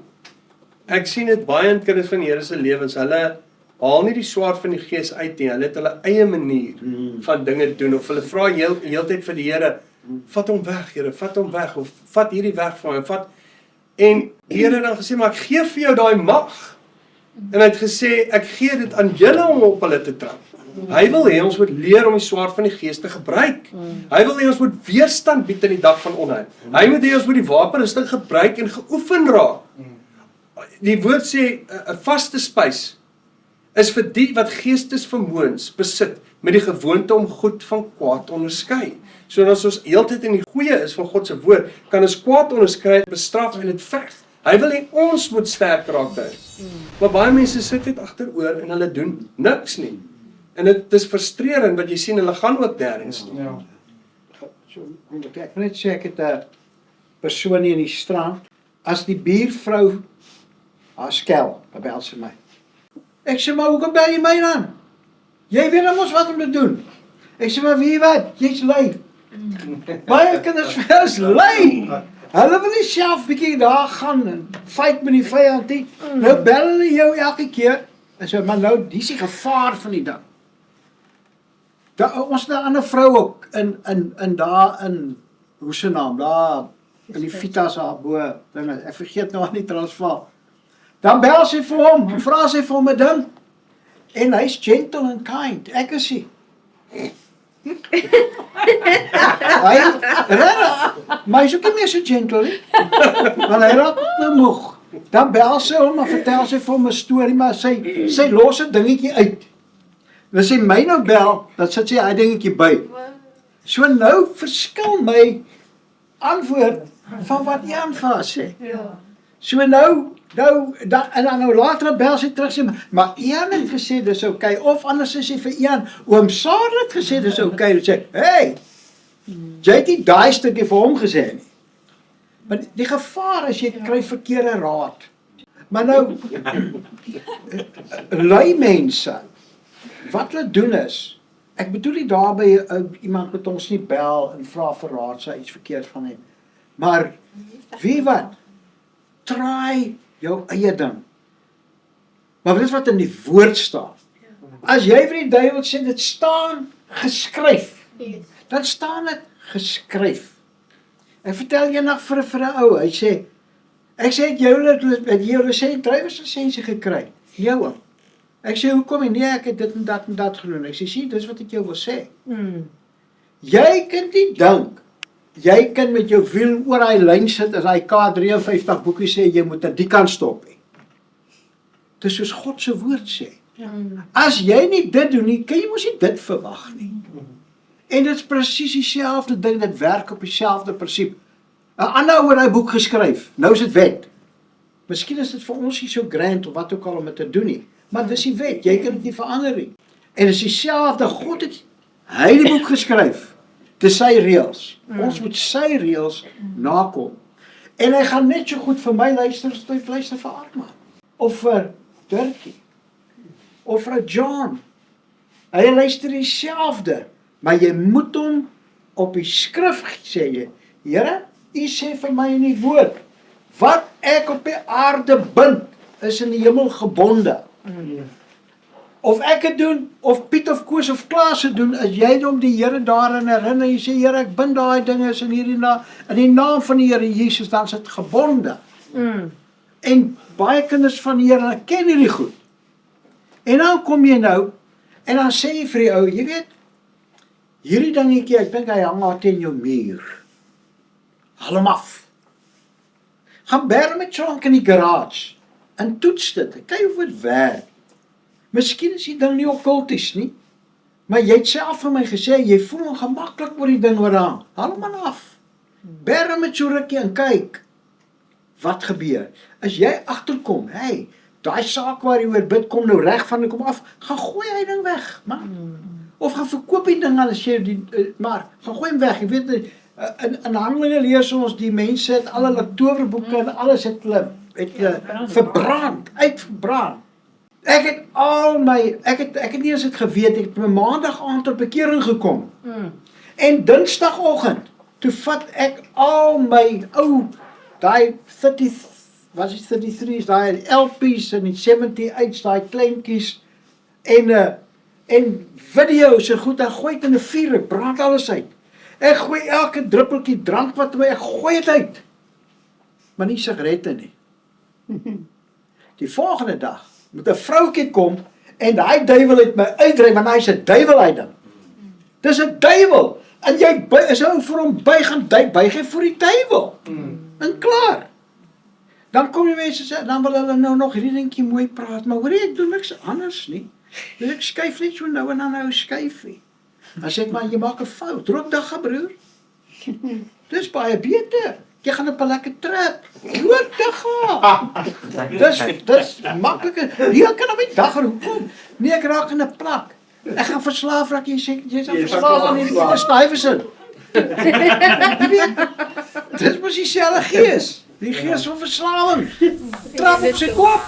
Ek sien dit baie in kinders van die Here se lewens, hulle haal nie die swaard van die Gees uit nie, hulle het hulle eie manier van dinge doen, of hulle vra heeltyd vir die Here, vat hom weg Here, vat hom weg, of vat hierdie weg van hom, en die Here het dan gesê, maar ek gee vir jou daai mag, en hy het gesê, ek gee dit aan julle om op hulle te trap. Hy wil hê ons moet leer om die swaard van die Gees te gebruik. Hy wil hê ons moet weerstand bied in die dag van onheil. Hy moet hê ons moet die wapenrusting gebruik en geoefen raak. Die woord sê, 'n vaste spys is vir die wat geestesvermoëns besit met die gewoonte om goed van kwaad te onderskei. So as ons heeltyd in die goeie is van God se woord, kan ons kwaad onderskei, bestraf en dit veg. Hy wil hê ons moet sterk raak daarin. Maar baie mense sit net agteroor en hulle doen niks nie. En dit is frustrerend wat jy sien, hulle gaan ook nêrens nie. Ja. So, ek wil net sê, ek het 'n persoon hier in die strand, as die buurvrou haar skel, dan bel sy my. Ek sê, maar hoekom bel jy my dan? Jy weet mos wat om te doen. Ek sê, maar wie wat? Jy's lui. Baie kinders is lui. Hulle wil nie self bietjie daar gaan en fight met die vyand nie. Nou bel hulle jou elke keer, en sê, maar nou, dis die gevaar van die ding. Ons het 'n ander vrou ook, in daar in, hoe se naam, daar, in die Vitas daar bo, ek vergeet nou aan die Transvaal. Dan bel sy vir hom, en vra sy vir hom 'n ding, en hy's gentle and kind, ek is hy. Maar hy's ook nie meer so gentle nie, want hy raak te moeg. Dan bel sy hom, en vertel sy vir hom 'n storie, maar sy los 'n dingetjie uit. As sy my nou bel, dan sit sy hy dingetjie by. So nou verskil my antwoord van wat Jan vir haar sê. So en dan later bel sy terug sê, maar Jan het gesê dis okay, of anders is sy vir Jan, oom Saar het gesê dis okay, en sê, hey, jy het nie daai stukkie vir hom gesê nie. Maar die gevaar is, jy kry verkeerde raad. Maar nou, lui mense, wat hulle doen is, ek bedoel nie daarby iemand moet ons nie bel en vra vir raad sy iets verkeerd van hom. Maar weet wat? Try jou eie ding. Maar dit is wat in die woord staan. As jy vir die duiwel sê dit staan geskryf, dan staan dit geskryf. Ek vertel eendag vir 'n ou, hy sê, ek sê het jy sê drywerslisensie gekry? Jou. Ek sê hoekom nie? Nee, ek het dit en dat gedoen. Ek sê sien, dis wat ek jou wil sê. Jy kan nie dink jy kan met jou wiel oor hy lyn sit as hy K53 boekie sê jy moet aan die kant stop nie. Dis soos God se woord sê. As jy nie dit doen nie, kan jy mos nie dit verwag nie. En dit is presies dieselfde ding, dit werk op dieselfde prinsip. 'n ander ou het daai boek geskryf. Nou is dit wet. Miskien is dit vir ons nie so grand of wat ook al om dit te doen nie, maar dis die wet, jy kan dit nie verander nie. En dis dieselfde, God het hy die boek geskryf. Dis sy reëls. Ons moet sy reëls nakom. En hy gaan net so goed vir my luister as hy luister vir Arma. Of vir Dirkie. Of vir John. Hy luister dieselfde. Maar jy moet hom op die skrif sê jy, Here, U sê vir my in die woord, wat ek op die aarde bind, is in die hemel gebonde. Of ek het doen, of Piet of Koos of Klaas het doen, as jy hom die Here daarin herinner, jy sê, Here, ek bind daai dinge is in die naam van die Here Jesus, dan is dit gebonde. En baie kinders van die Here ken hierdie goed. En dan kom jy nou, en dan sê jy vir die ou, jy weet, hierdie dingetjie, ek dink hy hang daar teen jou muur. Haal hom af. Gaan bær met tronk in die garage, en toets dit, kyk of dit werk. Miskien is die ding nie okkulties nie, maar jy het self vir my gesê, jy voel ongemaklik oor die ding wat hang. Haal hom maar af. Bær met so rukkie en kyk, wat gebeur. As jy agterkom, hey, daai saak waar jy oor bid, kom nou reg van, kom af, gaan gooi hy ding weg, man. Of gaan verkoop die ding, as jy maar, gaan gooi hom weg, jy weet, in Handelinge lees ons, die mense het al hulle towerboeke en alles het hulle verbrand, uitverbrand. Ek het nie eens het geweet, ek het my maandag aand tot bekering gekom. En dinsdagoggend, toe vat ek al my ou, daai 33's, daai LP's en die 78's, daai kleintjies, en video's en goed, en gooi het in 'n vuur, ek brand alles uit. Ek gooi elke druppeltjie drank wat my, ek gooi het uit. Maar nie sigarette nie. Die volgende dag, moet 'n vroukie kom, en daai duiwel het my uitdryf, want hy is 'n duiwel uit hom. Dis 'n duiwel, en jy is ou vir hom buig jy vir die duiwel. En klaar. Dan kom die mense sê, dan wil hulle nou nog hierdie dingetjie mooi praat, maar hoor jy, ek doen niks anders nie. Dus ek skuif net so nou en dan nou skuifie. Dan sê ek, maar jy maak 'n fout, rook dagga broer. Dis baie beter. Jy gaan op 'n lekker trip. Rook dagga. Dis makliker. Jy kan op die dag hoekom? Nee, ek raak in 'n plak. Ek gaan verslaaf raak, jy sê jy's verslaaf aan hierdie Stuyvesant. Jy weet, dis mos dieselfde gees. Die gees van verslawing. Trap op sy kop.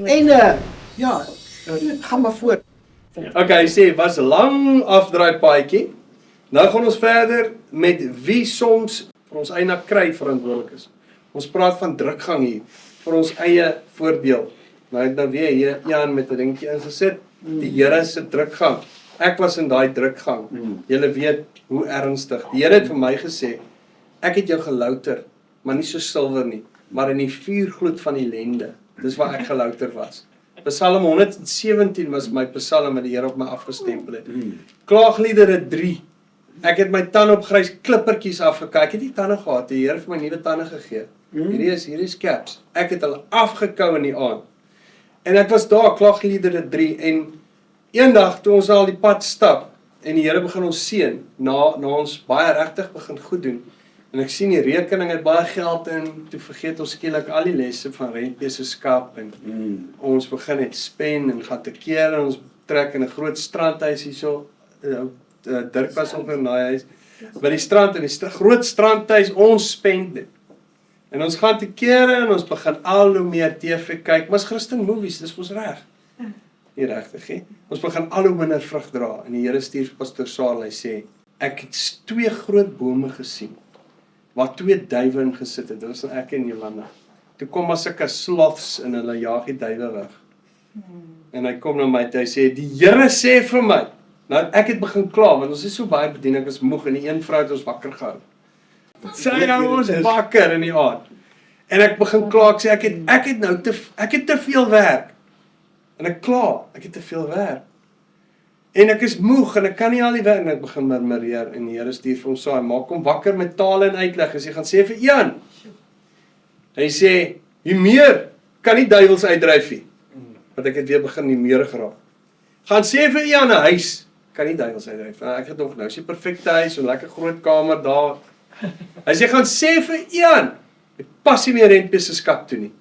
En ja, gaan maar voort. Okay, hy sê, was 'n lang afdraai paadjie. Nou gaan ons verder met wie soms vir ons eie kry verantwoordelik is. Ons praat van drukgang hier, vir ons eie voordeel. Nou het nou weer Jan met 'n dingetjie ingesit, die Here se drukgang. Ek was in daai drukgang. Julle weet hoe ernstig. Die Here het vir my gesê, ek het jou gelouter, maar nie so silwer nie, maar in die vuurgloed van ellende. Dis waar ek gelouter was. Psalm 117 was my psalm wat die Here op my afgestempel het. Klaagliedere 3. Ek het my tande op grys klippertjies afgekyk. Ek het nie tande gehad, die Here het vir my nuwe tande gegee. Hierdie is caps. Ek het hulle afgekou in die aand. En ek was daar, Klaagliedere 3, en eendag toe ons al die pad stap, en die Here begin ons seën, na ons baie regtig begin goed doen, en ek sien die rekening het baie geld in, toe vergeet ons skielik al die lesse van rentmeesterskap, en ons begin het spen, en gaan te keer, en ons trek in 'n groot strandhuis hierso, Dirk was ook in daai huis, by die strand, in die groot strandhuis, ons spend dit. En ons gaan te kere, en ons begin al hoe meer TV kyk, maar is Christen movies, dis mos reg. nie regtig nie. Ons begin al hoe minder vrug dra en die Here stuur vir pastoor Saal, hy sê, ek het 2 groot bome gesien, waar 2 duwe in gesit het, dit was ek en Jolanda. Toe kom as sulke sloths en hulle jaag die duwe weg. En hy kom na my toe, hy sê, die Here sê vir my, nou ek het begin kla, want ons is so baie bedien, ek is moeg en die een vrou het ons wakker gehou. Sy hou ons wakker in die aand. En ek begin kla, ek sê, ek het te veel werk. En ek kla, ek het te veel werk. En ek is moeg en ek kan nie al die werk, en ek begin murmureer, en die Here stuur vir hom saai, maak hom wakker met tale en uitleg, en sy gaan sê vir Ian, hy sê, die meer kan nie duiwels uitdryf nie, want ek het weer begin die meer geraak. Gaan sê vir Ian, 'n huis kan nie duiwels uitdryf, ek het nog nou, is die perfecte huis, so lekker groot kamer daar, hy sê, gaan sê vir Ian, ek pas nie meer rentbesenskap toe nie.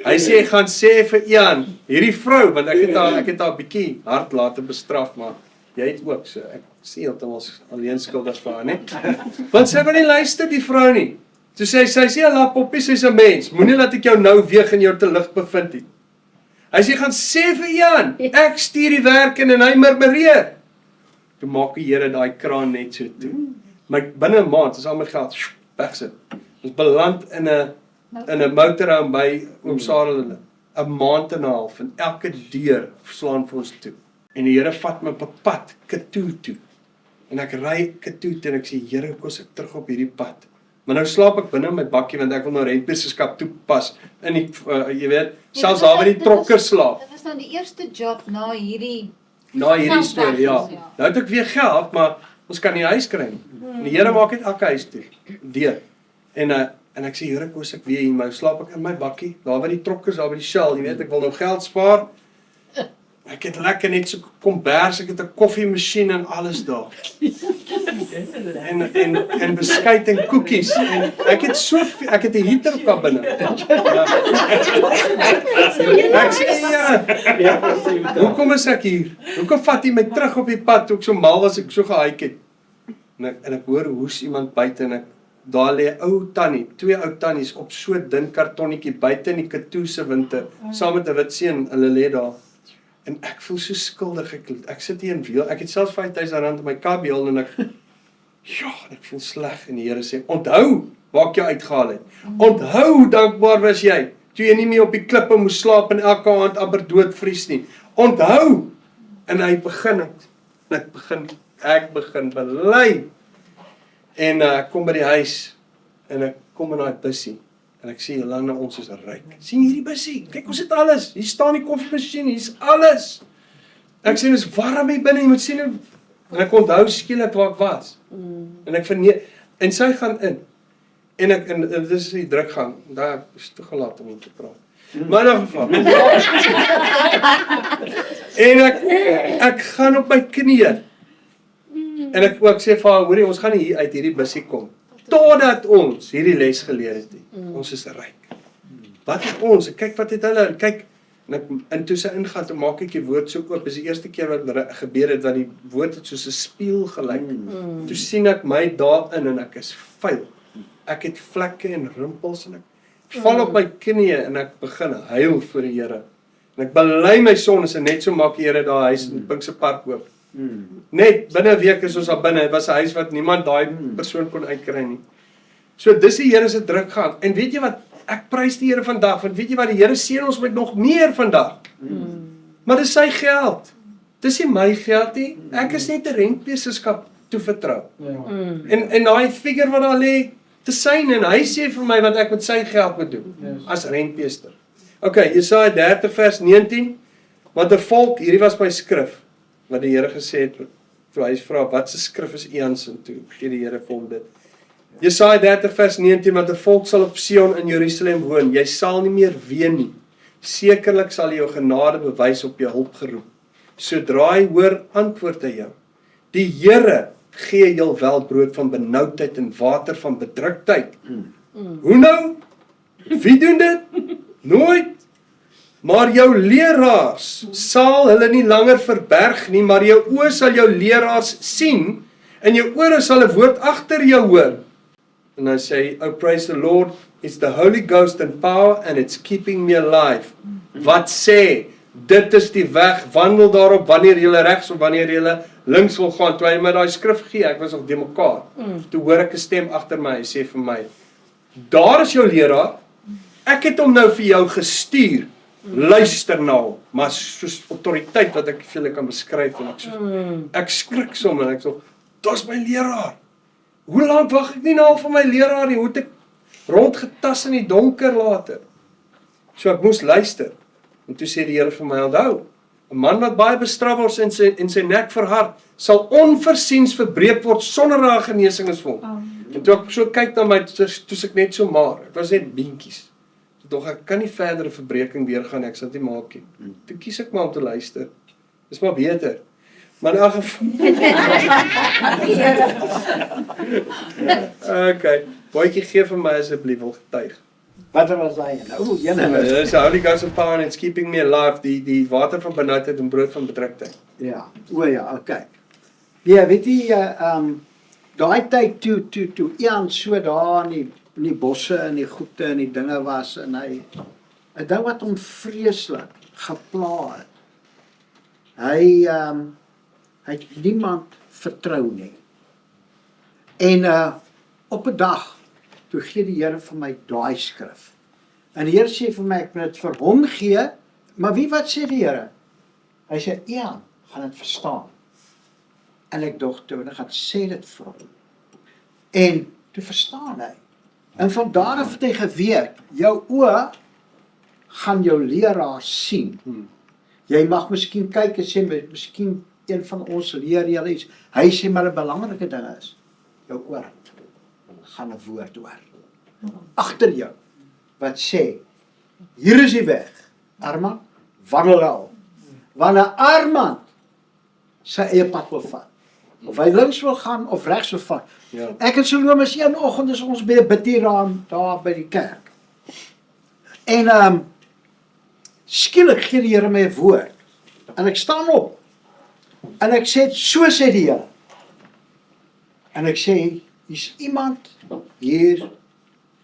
Hy sê, gaan sê vir Ian, hierdie vrou, want ek het haar bietjie hard laat bestraf, maar jy het ook, so ek sê heeltemal alleen skuldig vir haar, nie? Want sy wil nie luister die vrou nie. So sy sê, la poppie, sy is 'n mens, moenie laat ek jou nou weeg en jou te lig bevind nie. Hy sê, gaan sê vir Ian, ek stuur die werk in en hy murmureer. Toe maak die Here daai kraan net so toe. Maar binne 'n maand is al my geld wegsit. Ons beland in 'n motorhome by oom Sarel hulle. 'n maand en 'n half en elke deur slaan vir ons toe. En die Here vat my op 'n pad, Katoe toe. En ek ry Katoe toe en ek sê, Here, hoe kos ek terug op hierdie pad? Maar nou slaap ek binne in my bakkie want ek wil nou rentbesenskap toepas. In die jy weet, selfs daar waar die trokker slaap. Dit was dan die eerste job na hierdie storie, ja. Nou het ek weer geld, maar ons kan nie huis kry nie. En die Here maak net elke huis toe, deur. En ek sê, Here, kos ek weer hier, maar slaap ek in my bakkie, daar waar die trokkers, daar by die Shell, jy weet, ek wil nou geld spaar. Ek het lekker net so kombers, ek het 'n koffiemasjien en alles daar. En beskuit en koekies. En ek het 'n heater op binne. Ek sê, ja, hoekom is ek hier? Hoekom vat hy my terug op die pad, toe ek so mal was, ek so gehaik het. En ek hoor hoes iemand buite en daar lê ou tannie, 2 ou tannies op so dun kartonnetjie buite in die Katoe se winter, saam met 'n wit seun, hulle lê daar. En ek voel so skuldig, ek sit hier in wiel, ek het selfs R5,000 in my kabiel en ek voel sleg en die Here sê, onthou waar ek jou uitgehaal het. Onthou hoe dankbaar was jy, toe jy nie meer op die klippe moes slaap en elke aand amper doodvries nie. Onthou! En hy begin het, ek begin bely. En ek kom by die huis, en ek kom in daai bussie, en ek sê, Jolanda, ons is ryk. Sien hierdie bussie, kyk ons het alles, hier staan die koffiemasjien, hier is alles. Ek sê, dit is warm hier binne, jy moet sien, en ek onthou skielik waar ek was. En ek verneem, en sy gaan in, en dit is die drukgang, daar is te gelaat om hier te praat. Maar in geval, en ek gaan op my knieë, en ek sê vir haar, hoorie, ons gaan nie hier uit hierdie bussie kom, totdat ons hierdie les geleer het. Ons is ryk. Wat het ons? Kyk wat het hulle, kyk, en toe sy ingaan, toe maak ek die woord so oop, is die eerste keer wat gebeur het, dat die woord het soos 'n spieël gelyk. Toe sien ek my daarin, en ek is vuil. Ek het vlekke en rimpels, en ek val op my knieë, en ek begin huil voor die Here. En ek bely my sondes, en net so maak die Here daar huis in Pinkse Park oop. Net binne 'n week is ons al binne, het was 'n huis wat niemand daai persoon kon uitkry nie. So dis die Here se druk gaan. En weet jy wat, ek prys die Here vandag, want weet jy wat, die Here seën ons met nog meer vandag. Maar dis sy geld. Dis nie my geld nie. Ek is net 'n rentbesenskap toevertrou. En daai figure wat daar lê, te syne, en hy sê vir my wat ek met sy geld moet doen, as rentmeester. Okay, Jesaja 30 vers 19, want 'n volk, hierdie was my skrif, wat die Here gesê het, toe hy vra, wat se skrif is Ian se, toe gee die Here vir hom dit. Jesaja 30 vers 19, want 'n volk sal op Sion in Jerusalem woon, jy sal nie meer ween nie, sekerlik sal jy jou genade bewys op jou hulp geroep, sodra hy hoor, antwoord hy jou. Die Here gee jou wel brood van benoudheid en water van bedruktheid. Hoe nou? Wie doen dit? Nooit. Maar jou leraars sal hulle nie langer verberg nie, maar jou oë sal jou leraars sien, en jou ore sal 'n woord agter jou hoor. En hy sê, oh praise the Lord, it's the Holy Ghost and power, and it's keeping me alive. Wat sê, Dit is die weg, wandel daarop wanneer jy regs of wanneer jy links wil gaan. Toe hy my daai skrif gee, ek was nog de mekaar. Toe hoor ek 'n stem agter my, hy sê vir my, daar is jou leraar, ek het hom nou vir jou gestuur, luister na hom, maar soos autoriteit wat ek veel kan beskryf, en ek skrik sommer, en ek so, dis my leraar. Hoe lank wag ek nie nou vir my leraar nie, hoe het ek rondgetas in die donker later? So ek moes luister, en toe sê die Here vir my, onthou, 'n man wat baie bestraf word en sy nek verhard, sal onversiens verbreek word sonder dat daar genesing is vir hom. En toe ek so kyk na my, toe ek net so maar, ek was net beentjies. Doch ek kan nie verdere verbreeking deurgaan, ek sal dit nie maak nie. Toe kies ek maar om te luister. Dis maar beter. Maar in elk geval. Okay, boetjie gee vir my asseblief wil getuig. Wat was daai nou? Dis the Holy Ghost and power and it's keeping me alive, die water van benoudheid en brood van betrektheid. Ja, o ja, okay. Ja, weet jy, daai tyd toe Ian so daar in die bosse en die goede en die dinge was en hy 'n ding wat hom vreeslik gepla het. Hy het niemand vertrou nie. En op 'n dag toe gee die Here vir my daai skrif. En die Here sê vir my ek moet dit vir hom gee, maar wat sê die Here? Hy sê Ian, gaan dit verstaan. En ek dog toe, ek gaan sê dit vir hom. En toe verstaan hy. En van daar af het hy geweet, jou oë gaan jou leraar sien. Jy mag miskien kyk en sê, miskien een van ons leer julle iets. Hy sê maar 'n belangrike ding is, jou oor gaan 'n woord hoor. Agter jou, wat sê, hier is die weg, Armand, wandel al. Wanneer Armand sy eie pad wil vat, of hy links wil gaan of regs wil vat. Ja. Ek en Salome is een oggend is ons by 'n bidtieraam daar by die kerk. En skielik gee die Here my 'n woord. En ek staan op. En ek sê, so sê die Here. En ek sê, hier's iemand hier.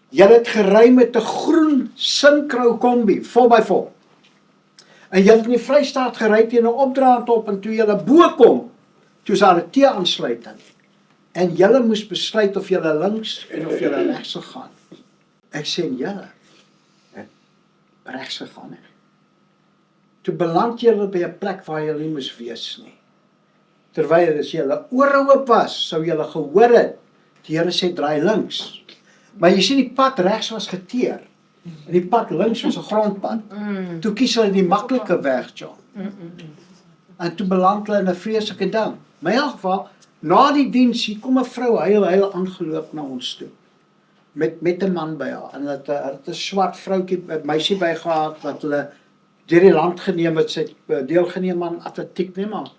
Julle het gery met 'n groen Synchro kombi, 4x4. En julle het in die Vrystaat gery teen 'n opdraand op en toe julle bo kom, toe is daar 'n T-aansluiting. En julle moes besluit of julle links en of julle regs sou gaan. Ek sê julle het regs gegaan. Toe beland julle by 'n plek waar julle nie moes wees nie. Terwyl as julle ore oop was, sou julle gehoor het, die Here sê draai links. Maar jy sien die pad regs was geteer. En die pad links was 'n grondpad. Toe kies hulle die maklike weg, John. En toe beland hulle in 'n vreeslike ding. Maar in elk geval, na die diens, hier kom 'n vrou huil aangeloop na ons toe. Met 'n man by haar. En het 'n swart vroutjie, 'n meisie by gehad wat hulle deur die land geneem het, sy deelgeneem aan atletiek, nee maar.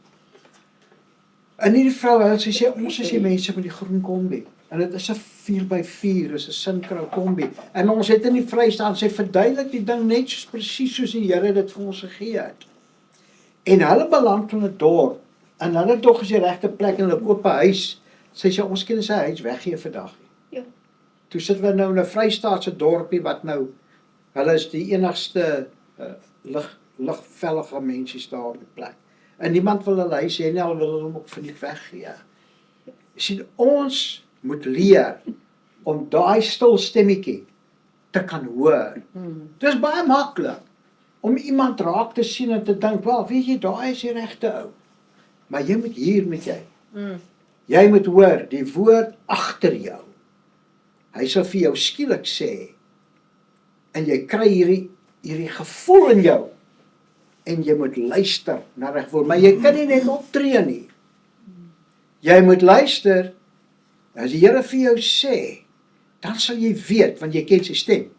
En hierdie vrou huil, sy sê ons is die mense met die groen kombi. En dit is 'n 4x4, is 'n Synchro kombi. En ons het in die Vrystaat, sy verduidelik die ding net soos presies soos die Here dit vir ons gegee het. En hulle beland in 'n dorp. En hulle dog is die regte plek en hulle koop 'n huis. Sy sê ons kan sy huis weggee vandag. Ja. Toe sit we nou in 'n Vrystaatse dorpie wat nou, hulle is die enigste ligvellige mensies daar op die plek. En niemand wil hulle huis hê nie, al wil hulle hom ook verniet weggee. Jy sien, ons moet leer om daai stil stemmetjie te kan hoor. Dis baie maklik om iemand raak te sien en te dink, wel, weet jy, daai is die regte ou. Maar jy moet hier met jy. Jy moet hoor die woord agter jou. Hy sal vir jou skielik sê en jy kry hierdie gevoel in jou en jy moet luister na reg woord, maar jy kan nie net optree nie. Jy moet luister. As die Here vir jou sê, dan sal jy weet, want jy ken sy stem.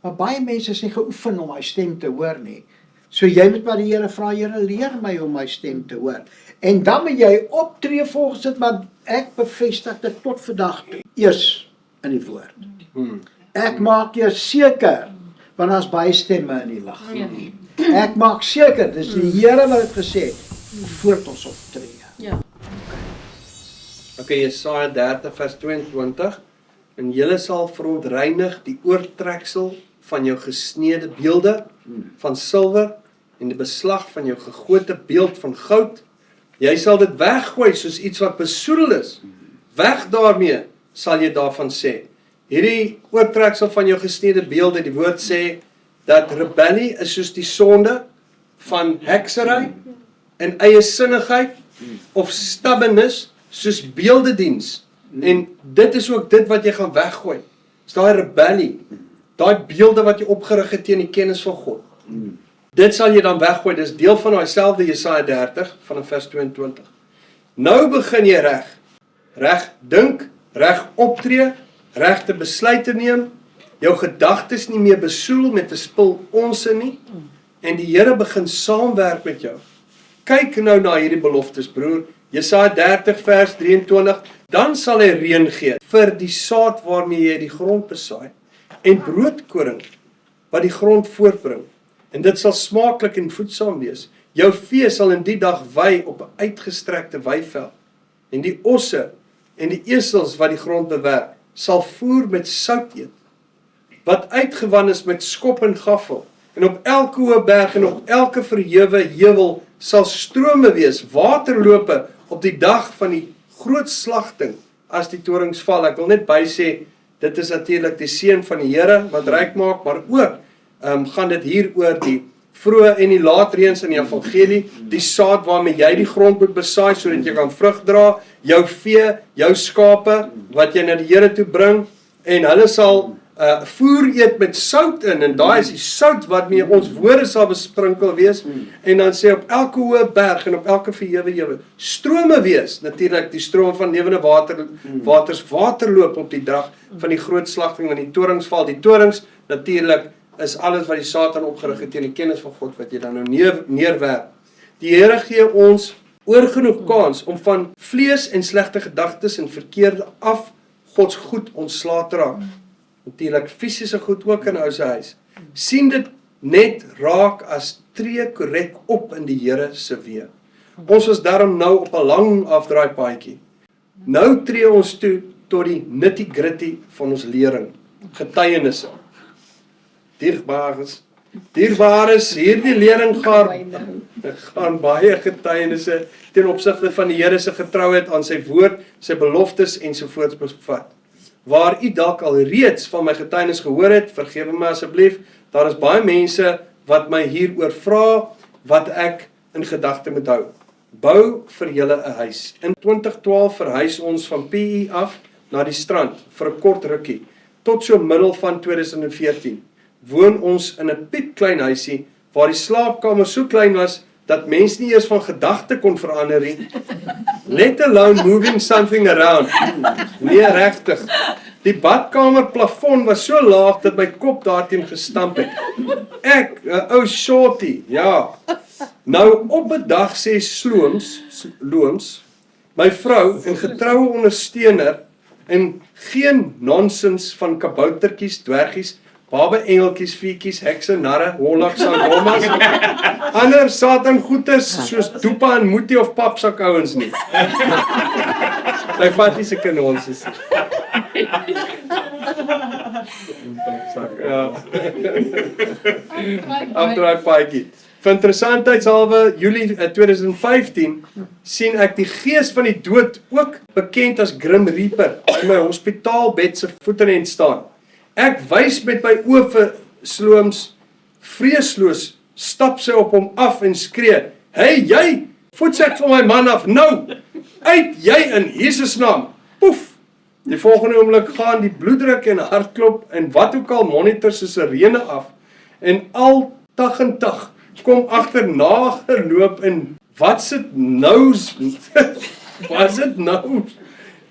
Maar baie mense is nie geoefen om my stem te hoor nie. So jy moet maar die Here vra, Here, leer my om my stem te hoor. En dan moet jy optree volgens dit, maar ek bevestig dit tot vandag toe. Eers in die woord. Ek maak jou seker, want daar's baie stemme in die lug. Ek maak seker, dis die Here wat het gesê, voordat ons optree. Okay, Jesaja 30 vers 22. En julle sal verontreinig die oortreksel van jou gesneede beelde van silwer en die beslag van jou gegote beeld van goud. Jy sal dit weggooi soos iets wat besoedel is. Weg daarmee, sal jy daarvan sê. Hierdie oortreksel van jou gesneede beelde, die woord sê, dat rebellie is soos die sonde van heksery en eie sinnigheid of stubbornness soos beeldediens. En dit is ook dit wat jy gaan weggooi. Is daai rebellie, daai beelde wat jy opgerig het teen die kennis van God. Dit sal jy dan weggooi. Dis deel van daai selfde Jesaja 30 vanaf vers 22. Nou begin jy reg dink, reg optree, regte besluite neem, jou gedagtes nie meer besoedel met 'n spul onsin nie, en die Here begin saamwerk met jou. Kyk nou na hierdie beloftes, broer. Jesaja 30 vers 23, dan sal hy reën gee vir die saad waarmee jy die grond besaai, en broodkoring wat die grond voortbring, en dit sal smaaklik en voedsaam wees. Jou vee sal in die dag wei op 'n uitgestrekte weiveld, en die osse en die esels wat die grond bewerk, sal voer met sout eet, wat uitgewan is met skop en gaffel, en op elke hoë berg en op elke verhewe heuwel sal strome wees, waterlope op die dag van die groot slagting, as die torings val. Ek wil net bysê, dit is natuurlik die seën van die Here wat ryk maak, maar ook gaan dit hier oor die vroeë en die laatreëns in die evangelie, die saad waarmee jy die grond moet besaai, sodat jy kan vrug dra, jou vee, jou skape, wat jy na die Here toe bring, en hulle sal voer eet met sout in, en daai is die sout wat mee ons woorde sal besprinkel wees, en dan sê op elke hoë berg en op elke verhewe strome wees, natuurlik die stroom van lewende waters waterloop op die dag van die groot slagting, want die torings val. Die torings natuurlik is alles wat die Satan opgerig het teen die kennis van God, wat jy dan nou neerwerp. Die Here gee ons oorgenoeg kans om van vlees en slegte gedagtes en verkeerde af Gods goed ontslae te raak. Natuurlik fisiese goed ook in ou se huis. Sien dit net raak as tree korrek op in die Here se weë. Ons is daarom nou op 'n lang afdraaipaadjie. Nou tree ons toe tot die nitty-gritty van ons lering, getuienisse. Dierbares, hierdie lering gaan baie getuienisse ten opsigte van die Here se getrouheid aan sy woord, sy beloftes ensovoorts bevat. Waar u dalk al reeds van my getuienis gehoor het, vergewe my asseblief, daar is baie mense wat my hieroor vra, wat ek in gedagte moet hou. Bou vir julle 'n huis. In 2012 verhuis ons van PE af na die strand vir 'n kort rukkie, tot so middel van 2014. Woon ons in 'n piepklein huisie, waar die slaapkamer so klein was, dat mens nie eers van gedagte kon verander nie. Let alone moving something around. Nee, regtig. Die badkamer plafon was so laag, dat my kop daarteen gestamp het. Ek, 'n ou shorty, ja. Nou, op 'n dag sê Looms, my vrou en getroue ondersteuner, en geen nonsens van kaboutertjies, dwergies, babe engeltjies, viertjies, hekse, narre, hollaks, sangomas, ander satan goeters, soos doepa en moetie of papsak ouens nie. Hy vat nie sulke nonsens. Afdraai paadjie. Vir interessantheidshalwe, Julie 2015, sien ek die gees van die dood, ook bekend as Grim Reaper, in my hospitaalbed se voeterend staan. Ek wys met my oë vir Looms, vreesloos stap sy op hom af en skree, "Hey jy, voetsek van my man af nou, uit jy in Jesus naam." Poef! Die volgende oomblik gaan die bloeddruk en hartklop en wat ook al monitor se sirene af, en al tag en tag kom agterna geloop, en wat sit nou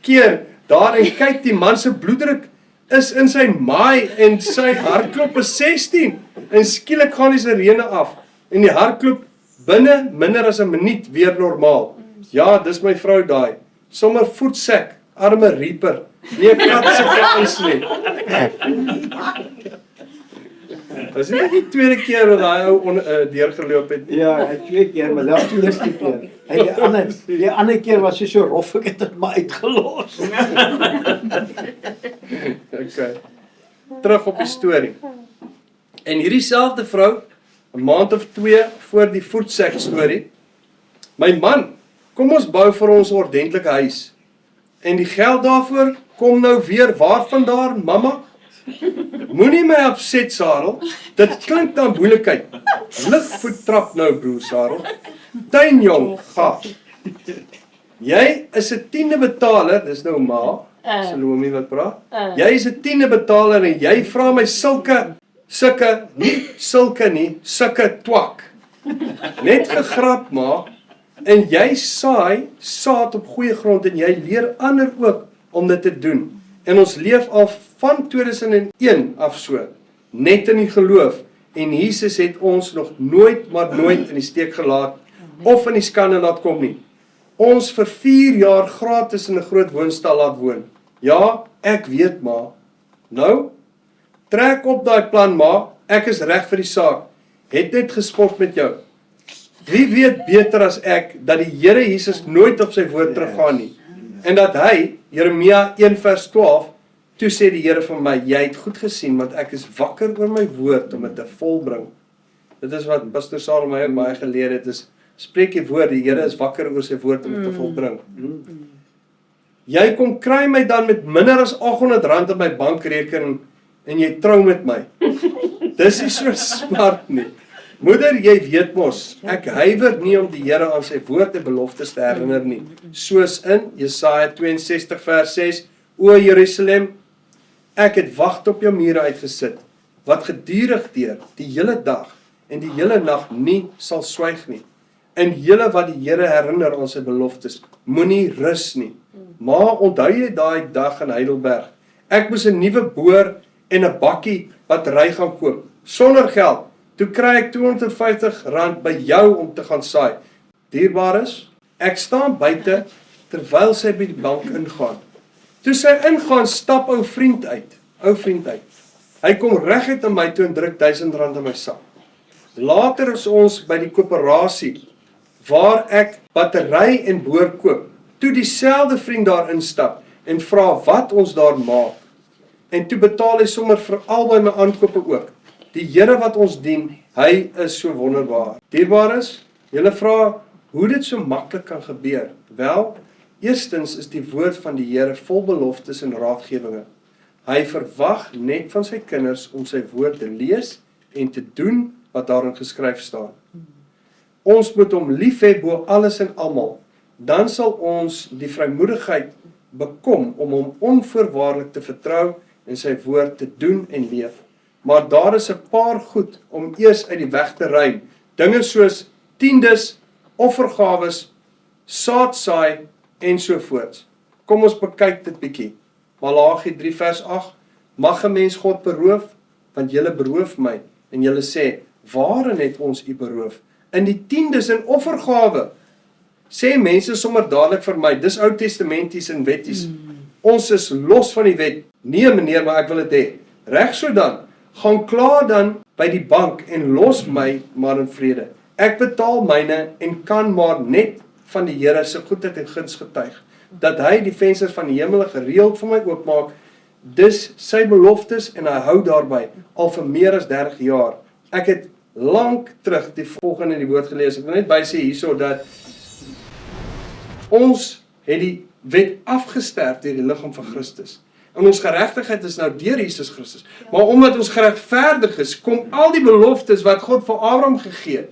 keer daar, en kyk, die man se bloeddruk is in sy maai en sy hartklop is 16, en skielik gaan die sirene af en die hartklop binne minder as 'n minuut weer normaal. Ja, dis my vrou daai. Sommer voetsek, arme Reaper. Nie 'n kat se kans nie. Is dit die tweede keer wat daai ou deurgeloop het? Ja, 2 keer, maar dat die eerste keer. En die ander keer was hy so rof, ek het dit maar uitgelos. Okay. Terug op die storie. En hierdie selfde vrou 'n maand of 2 voor die voetsek storie. My man, kom ons bou vir ons 'n ordentlike huis. En die geld daarvoor kom nou weer waarvandaan, mamma? Moenie my opset, Sarel. Dit klink dan moeilikheid. Ligvoet trap nou, broer Sarel. Tuinjong, ga. Jy is 'n 10de betaler, dis nou ma, Salome wat praat. Jy is 'n 10de betaler en jy vra my sulke twak. Net gegrap, ma. En jy saai saad op goeie grond en jy leer ander ook om dit te doen. En ons leef al van 2001 af so, net in die geloof. En Jesus het ons nog nooit, maar nooit in die steek gelaat of in die skande laat kom nie. Ons vir 4 jaar gratis in 'n groot woonstel laat woon. Ja, ek weet, ma. Nou, trek op daai plan, ma. Ek is reg vir die saak. Het net gespot met jou. Wie weet beter as ek dat die Here Jesus nooit op sy woord teruggaan nie. En dat hy, Jeremia 1 vers 12, toe sê die Here vir my, jy het goed gesien, want ek is wakker oor my woord om dit te volbring. Dit is wat Pastor Salom my baie geleer het, is spreek die woord, die Here is wakker oor sy woord om dit te volbring. Jy kom kry my dan met minder as R800 op my bankrekening en jy trou met my. Dis nie so smart nie. Moeder, jy weet mos, ek huiwer nie om die Here aan sy woord en beloftes te herinner nie. Soos in Jesaja 62 vers 6, O Jerusalem, ek het wag op jou mure uitgesit, wat gedurig deur die hele dag en die hele nag nie sal swyg nie. En julle wat die Here herinner aan sy beloftes, moenie rus nie. Maar onthou jy daai dag in Heidelberg? Ek moes 'n nuwe boor en 'n bakkie battery gaan koop, sonder geld. Toe kry ek R250 by jou om te gaan saai. Dierbares, ek staan buite terwyl sy by die bank ingaan. Toe sy ingaan, stap ou vriend uit. Hy kom reguit na my toe en druk R1000 in my sak. Later is ons by die koöperasie waar ek battery en boor koop. Toe dieselfde vriend daar instap en vra wat ons daar maak. En toe betaal hy sommer vir albei my aankope ook. Die Here wat ons dien, hy is so wonderbaar. Dierbares, julle vra hoe dit so maklik kan gebeur. Wel, eerstens is die woord van die Here vol beloftes en raadgewinge. Hy verwag net van sy kinders om sy woord te lees en te doen wat daarin geskryf staan. Ons moet hom lief hê bo alles en almal. Dan sal ons die vrymoedigheid bekom om hom onvoorwaardelik te vertrou en sy woord te doen en leef. Maar daar is 'n paar goed om eers uit die weg te ruim. Dinge soos tiendes, offergawes, saadsaai en so voorts. Kom ons bekyk dit bietjie. Malagi 3 vers 8. Mag 'n mens God beroof, want julle beroof my. En julle sê, waarin het ons u beroof? In die tiendes en offergawe. Sê mense sommer dadelik vir my, dis Ou Testamenties en wetties. Ons is los van die wet. Nee meneer, maar ek wil dit hê. Reg so dan. Gaan klaar dan by die bank en los my maar in vrede. Ek betaal myne en kan maar net van die Here se goedheid en guns getuig, dat hy die vensters van die hemel gereeld vir my oopmaak. Dis sy beloftes en hy hou daarby al vir meer as 30 jaar. Ek het lank terug die volgende in die woord gelees. Ek wil net by sê hierso dat ons het die wet afgesterf deur die liggaam van Christus. En ons geregtigheid is nou deur Jesus Christus. Maar omdat ons geregverdig is, kom al die beloftes wat God vir Abraham gegee het,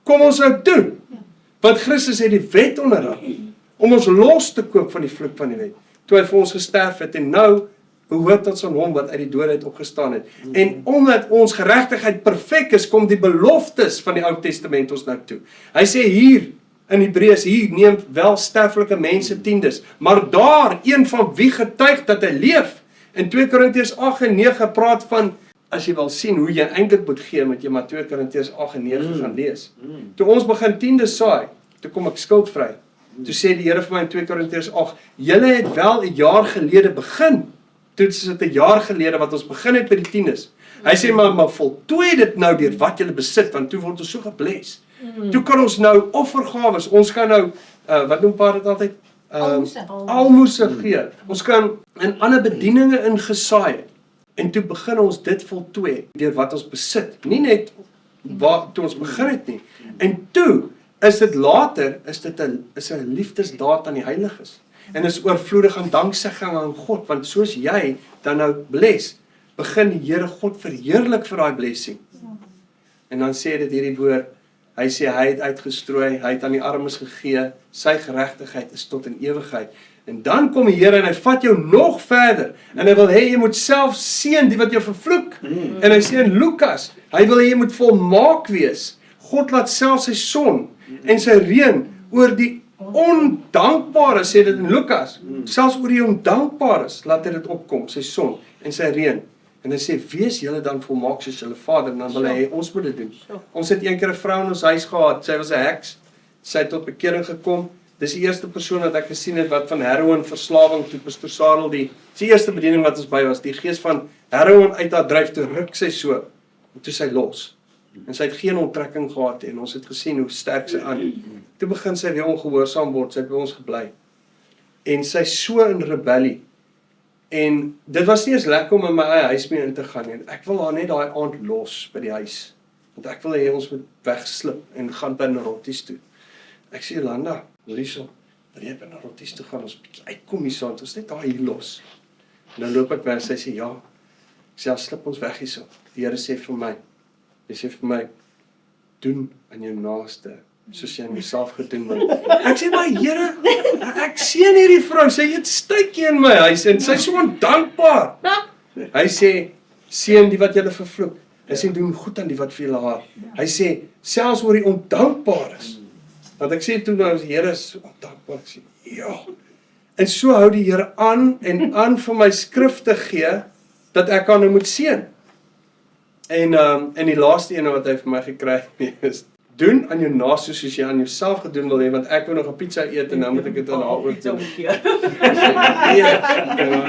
kom ons nou toe. Want Christus het die wet onderhou om ons los te koop van die vloek van die wet. Toe hy vir ons gesterf het en nou behoort ons aan hom wat uit die dood uit opgestaan het. En omdat ons geregtigheid perfek is, kom die beloftes van die Ou Testament ons nou toe. Hy sê hier in Hebreërs, hier neem wel sterflike mense tiendes, maar daar een van wie getuig dat hy leef. In 2 Korintiërs 8 en 9 praat van, as jy wil sien hoe jy eintlik moet gee, moet jy maar 2 Korintiërs 8 en 9 gaan lees. Toe ons begin tiendes saai, toe kom ek skuldvry. Toe sê die Here vir my in 2 Korintiërs 8, julle het wel 'n jaar gelede begin. Toe is dit 'n jaar gelede wat ons begin het by die tiendes. Hy sê maar voltooi dit nou deur wat julle besit, want toe word ons so gebless. Toe kan ons nou offergawes, ons kan nou, wat noem pa dit altyd? Almoses gee. Ons kan in ander bedieninge ingesaai het. En toe begin ons dit voltooi deur wat ons besit. Nie net waar toe ons begin het nie. En toe is dit later is dit 'n liefdesdaad aan die heiliges. En is oorvloedig aan danksegging aan God, want soos jy dan nou bless, begin die Here God verheerlik vir daai blessing. En dan sê dit hierdie woord, hy sê hy het uitgestrooi, hy het aan die armes gegee, sy geregtigheid is tot in ewigheid. En dan kom die Here en hy vat jou nog verder, en hy wil hê jy moet self seën die wat jou vervloek. En hy sê in Lukas, hy wil hê jy moet volmaak wees. God laat self sy son en sy reën oor die ondankbare, sê dit in Lukas, selfs oor die ondankbares, laat hy dit opkom, sy son en sy reën. En hy sê, wees julle dan volmaak soos julle Vader, en dan wil hy, ons moet dit doen. Ons het een keer 'n vrou in ons huis gehad, sy was 'n heks, sy het tot bekering gekom, dis die eerste persoon wat ek gesien het, wat van heroin verslawing, toe Pastor Sarel die eerste bediening wat ons by was, die gees van heroin uit haar dryf, toe ruk sy so, en toe sy los. En sy het geen onttrekking gehad, en ons het gesien hoe sterk sy aan. Toe begin sy weer ongehoorsaam word, sy het by ons gebly. En sy so in rebellie. En dit was nie eens lekker om in my eie huis mee in te gaan nie. Ek wil haar net daai aand los by die huis. Want ek wil hê ons moet wegslip en gaan by Rotties toe. Ek sê, Jolanda, hierso, wil jy by Rotties toe gaan, ons bietjie uitkom hierso, ons net daar hier los. En dan loop ek weg, sy sê, ja. Ek sê, slip ons weg hierso. Die Here sê vir my, hy sê vir my, doen aan jou naaste, soos jy aan jouself gedoen word. Ek sê, maar Here, ek seën hierdie vrou, sy het stuitjie in my huis, en sy is so ondankbaar. Hy sê, seën die wat julle vervloek. Hy sê, doen goed aan die wat vir julle haat. Hy sê, selfs oor die ondankbares. Want ek sê toe nou, die Here is so ondankbaar, ek sê, ja. En so hou die Here aan en aan vir my skrif te gee, dat ek aan hom moet seën. En die laaste ene wat hy vir my gekry het, is, doen aan jou naaste soos jy aan jouself gedoen wil hê, want ek wil nog 'n pizza eet en nou moet ek dit aan haar ook doen.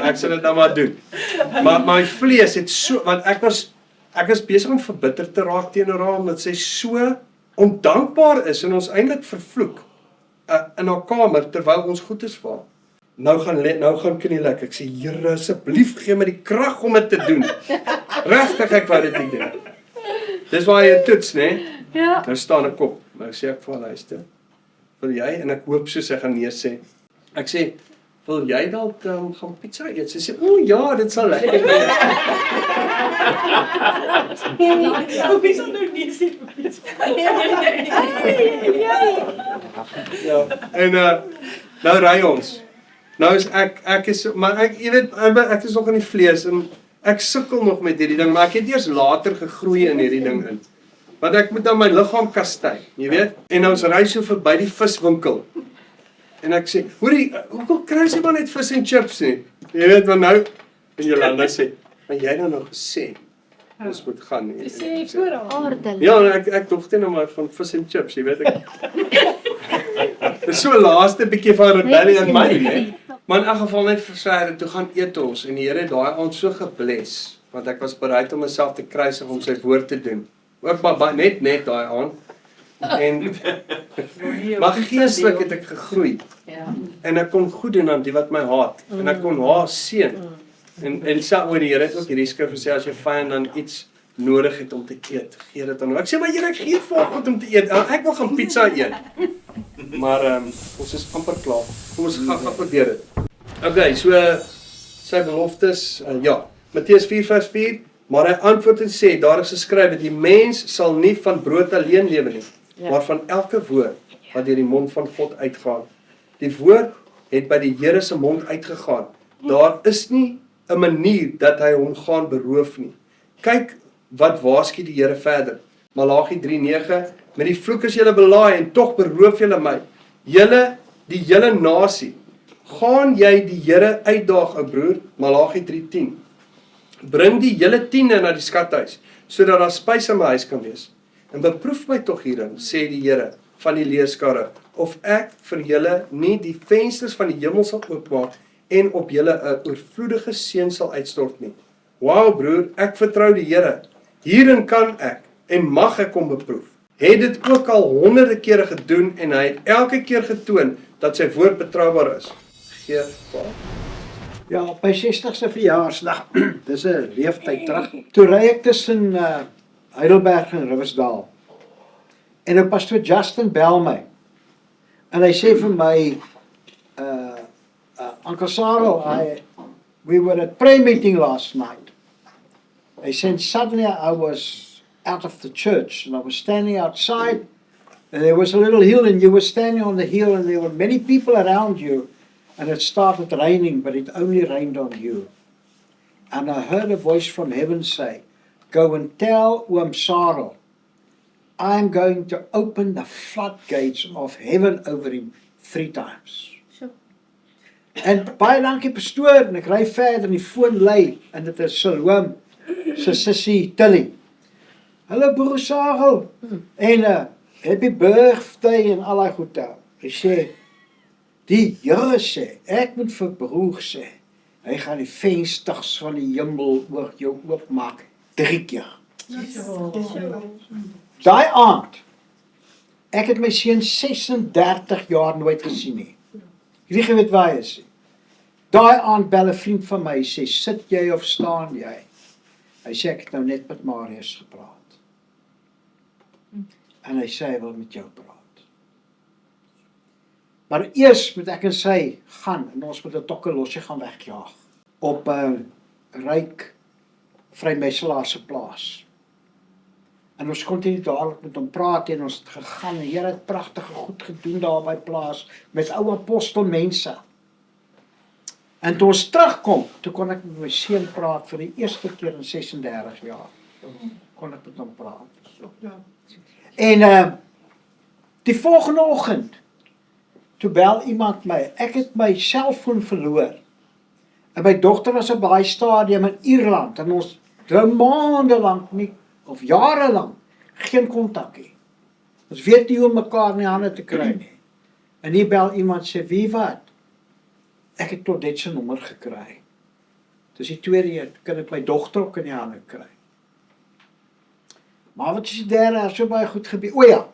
Ek sal dit nou maar doen. Maar my vlees het so, want ek was besig om verbitter te raak teenoor haar, omdat sy so ondankbaar is en ons eintlik vervloek in haar kamer terwyl ons goed is vir haar. Nou gaan kniel ek sê, Here, asseblief gee my die krag om dit te doen. Regtig, ek wou dit nie doen. Dis waar jy toets, né? Ja. Nou staan ek op, maar ek sê ek vir luister. Wil jy, en ek hoop so sy gaan nee sê. Ek sê, wil jy dalk gaan pizza eet? Sy sê, o ja, dit sal lekker wees. Wie sal nou nie sê vir pizza? Ja, en nou ry ons. Nou is ek is, maar jy weet, ek is nog in die vlees, en ek sukkel nog met hierdie ding, maar ek het eers later gegroei in hierdie ding in. Want ek moet dan my liggaam kastei, jy weet? En ons ry so verby die viswinkel. En ek sê, hoorie, hoekom kry jy maar net vis en chips nie? Jy weet, want nou, en Jolanda sê, maar jy nou nog gesê, ons moet gaan nie. Sê vooral. Aardelik. Ja, ek dog dit nou maar van vis en chips, jy weet ek. Dis so laaste bietjie van rebellie aan my, hè. Maar in elk geval net verder toe gaan eet ons, en die Here het daai aand so gebless, want ek was bereid om myself te kruisig om sy woord te doen. Ook maar net daai aand. En maar geestelik het ek gegroei. Ja. En ek kon goed doen aan die wat my haat. En ek kon haar seën. En sê oor die Here het ook hierdie skrif gesê, as jou vyand dan iets nodig het om te eet, gee dit aan hom. Ek sê, maar Here, ek gee vir God om te eet. Ek wil gaan pizza eet. Maar ons is amper klaar. Kom ons gaan probeer dit. Okay, so sy beloftes, ja, Matteus 4:4, maar hy antwoord en sê, daar is geskrywe, die mens sal nie van brood alleen lewe nie, maar van elke woord wat deur die mond van God uitgaan. Die woord het by die Here se mond uitgegaan. Daar is nie 'n manier dat hy hom gaan beroof nie. Kyk wat waarsku die Here verder. Malagi 3:9, met die vloek is julle belaai en tog beroof julle my. Julle, die hele nasie, gaan jy die Here uitdaag, ou broer? Malagi 3:10. Bring die hele 10de na die skathuis, sodat daar spys in my huis kan wees. En beproef my tog hierin, sê die Here van die leerskare, of ek vir julle nie die vensters van die hemel sal oopmaak en op julle 'n oorvloedige seën sal uitstort nie. Wow broer, ek vertrou die Here. Hierin kan ek en mag ek hom beproef. Het dit ook al honderde kere gedoen en hy het elke keer getoon dat sy woord betroubaar is. Gee Vader. Ja, op my 60ste verjaarsdag, dis 'n leeftyd terug, toe ry ek tussen Heidelberg en Riversdal. En nou pastoor Justin bel my. En hy sê vir my, Uncle Sarel, we were at prayer meeting last night. He said, suddenly I was out of the church and I was standing outside and there was a little hill and you were standing on the hill and there were many people around you and it started raining, but it only rained on you. And I heard a voice from heaven say, go and tell Oom Sarel, I'm going to open the floodgates of heaven over him 3 times. En baie dankie pastoor, en ek ry verder en die foon lui, en dit is Siloam, sy sussie Tilly. Hallo broer Sarel, en happy birthday en al die goed daar. Hy sê, die Here sê, ek moet vir broer sê, hy gaan die vensters van die hemel oor jou oopmaak 3 keer. Daai aand, ek het my seun 36 jaar nooit gesien nie. Jy weet waar hy is. Daai aand bel 'n vriend van my, sê, sit jy of staan jy? Hy sê, ek het nou net met Marius gepraat. En hy sê, hy wil met jou praat. Maar eers moet ek en sy gaan, en ons moet 'n tokkelossie gaan wegjaag, op 'n ryk vrymeselaar se plaas. En ons kon nie dadelik met hom praat en ons het gegaan en Here het pragtige goed gedoen daar by plaas met ou apostelmense. En toe ons terugkom, toe kon ek met my seun praat vir die eerste keer in 36 jaar. Kon ek met hom praat. En die volgende oggend, toe bel iemand my, ek het my selfoon verloor. En my dogter was op baie stadium in Ierland en ons dou maande lank nie of jare lank geen kontak nie. Ons weet nie hoe om mekaar in die hande te kry nie. En hier bel iemand sê, wie wat? Ek het Claudette se nommer gekry. Dis die tweede kan ek my dogter ook in die hande kry. Maar wat is die derde, so baie goed gebeur. O ja,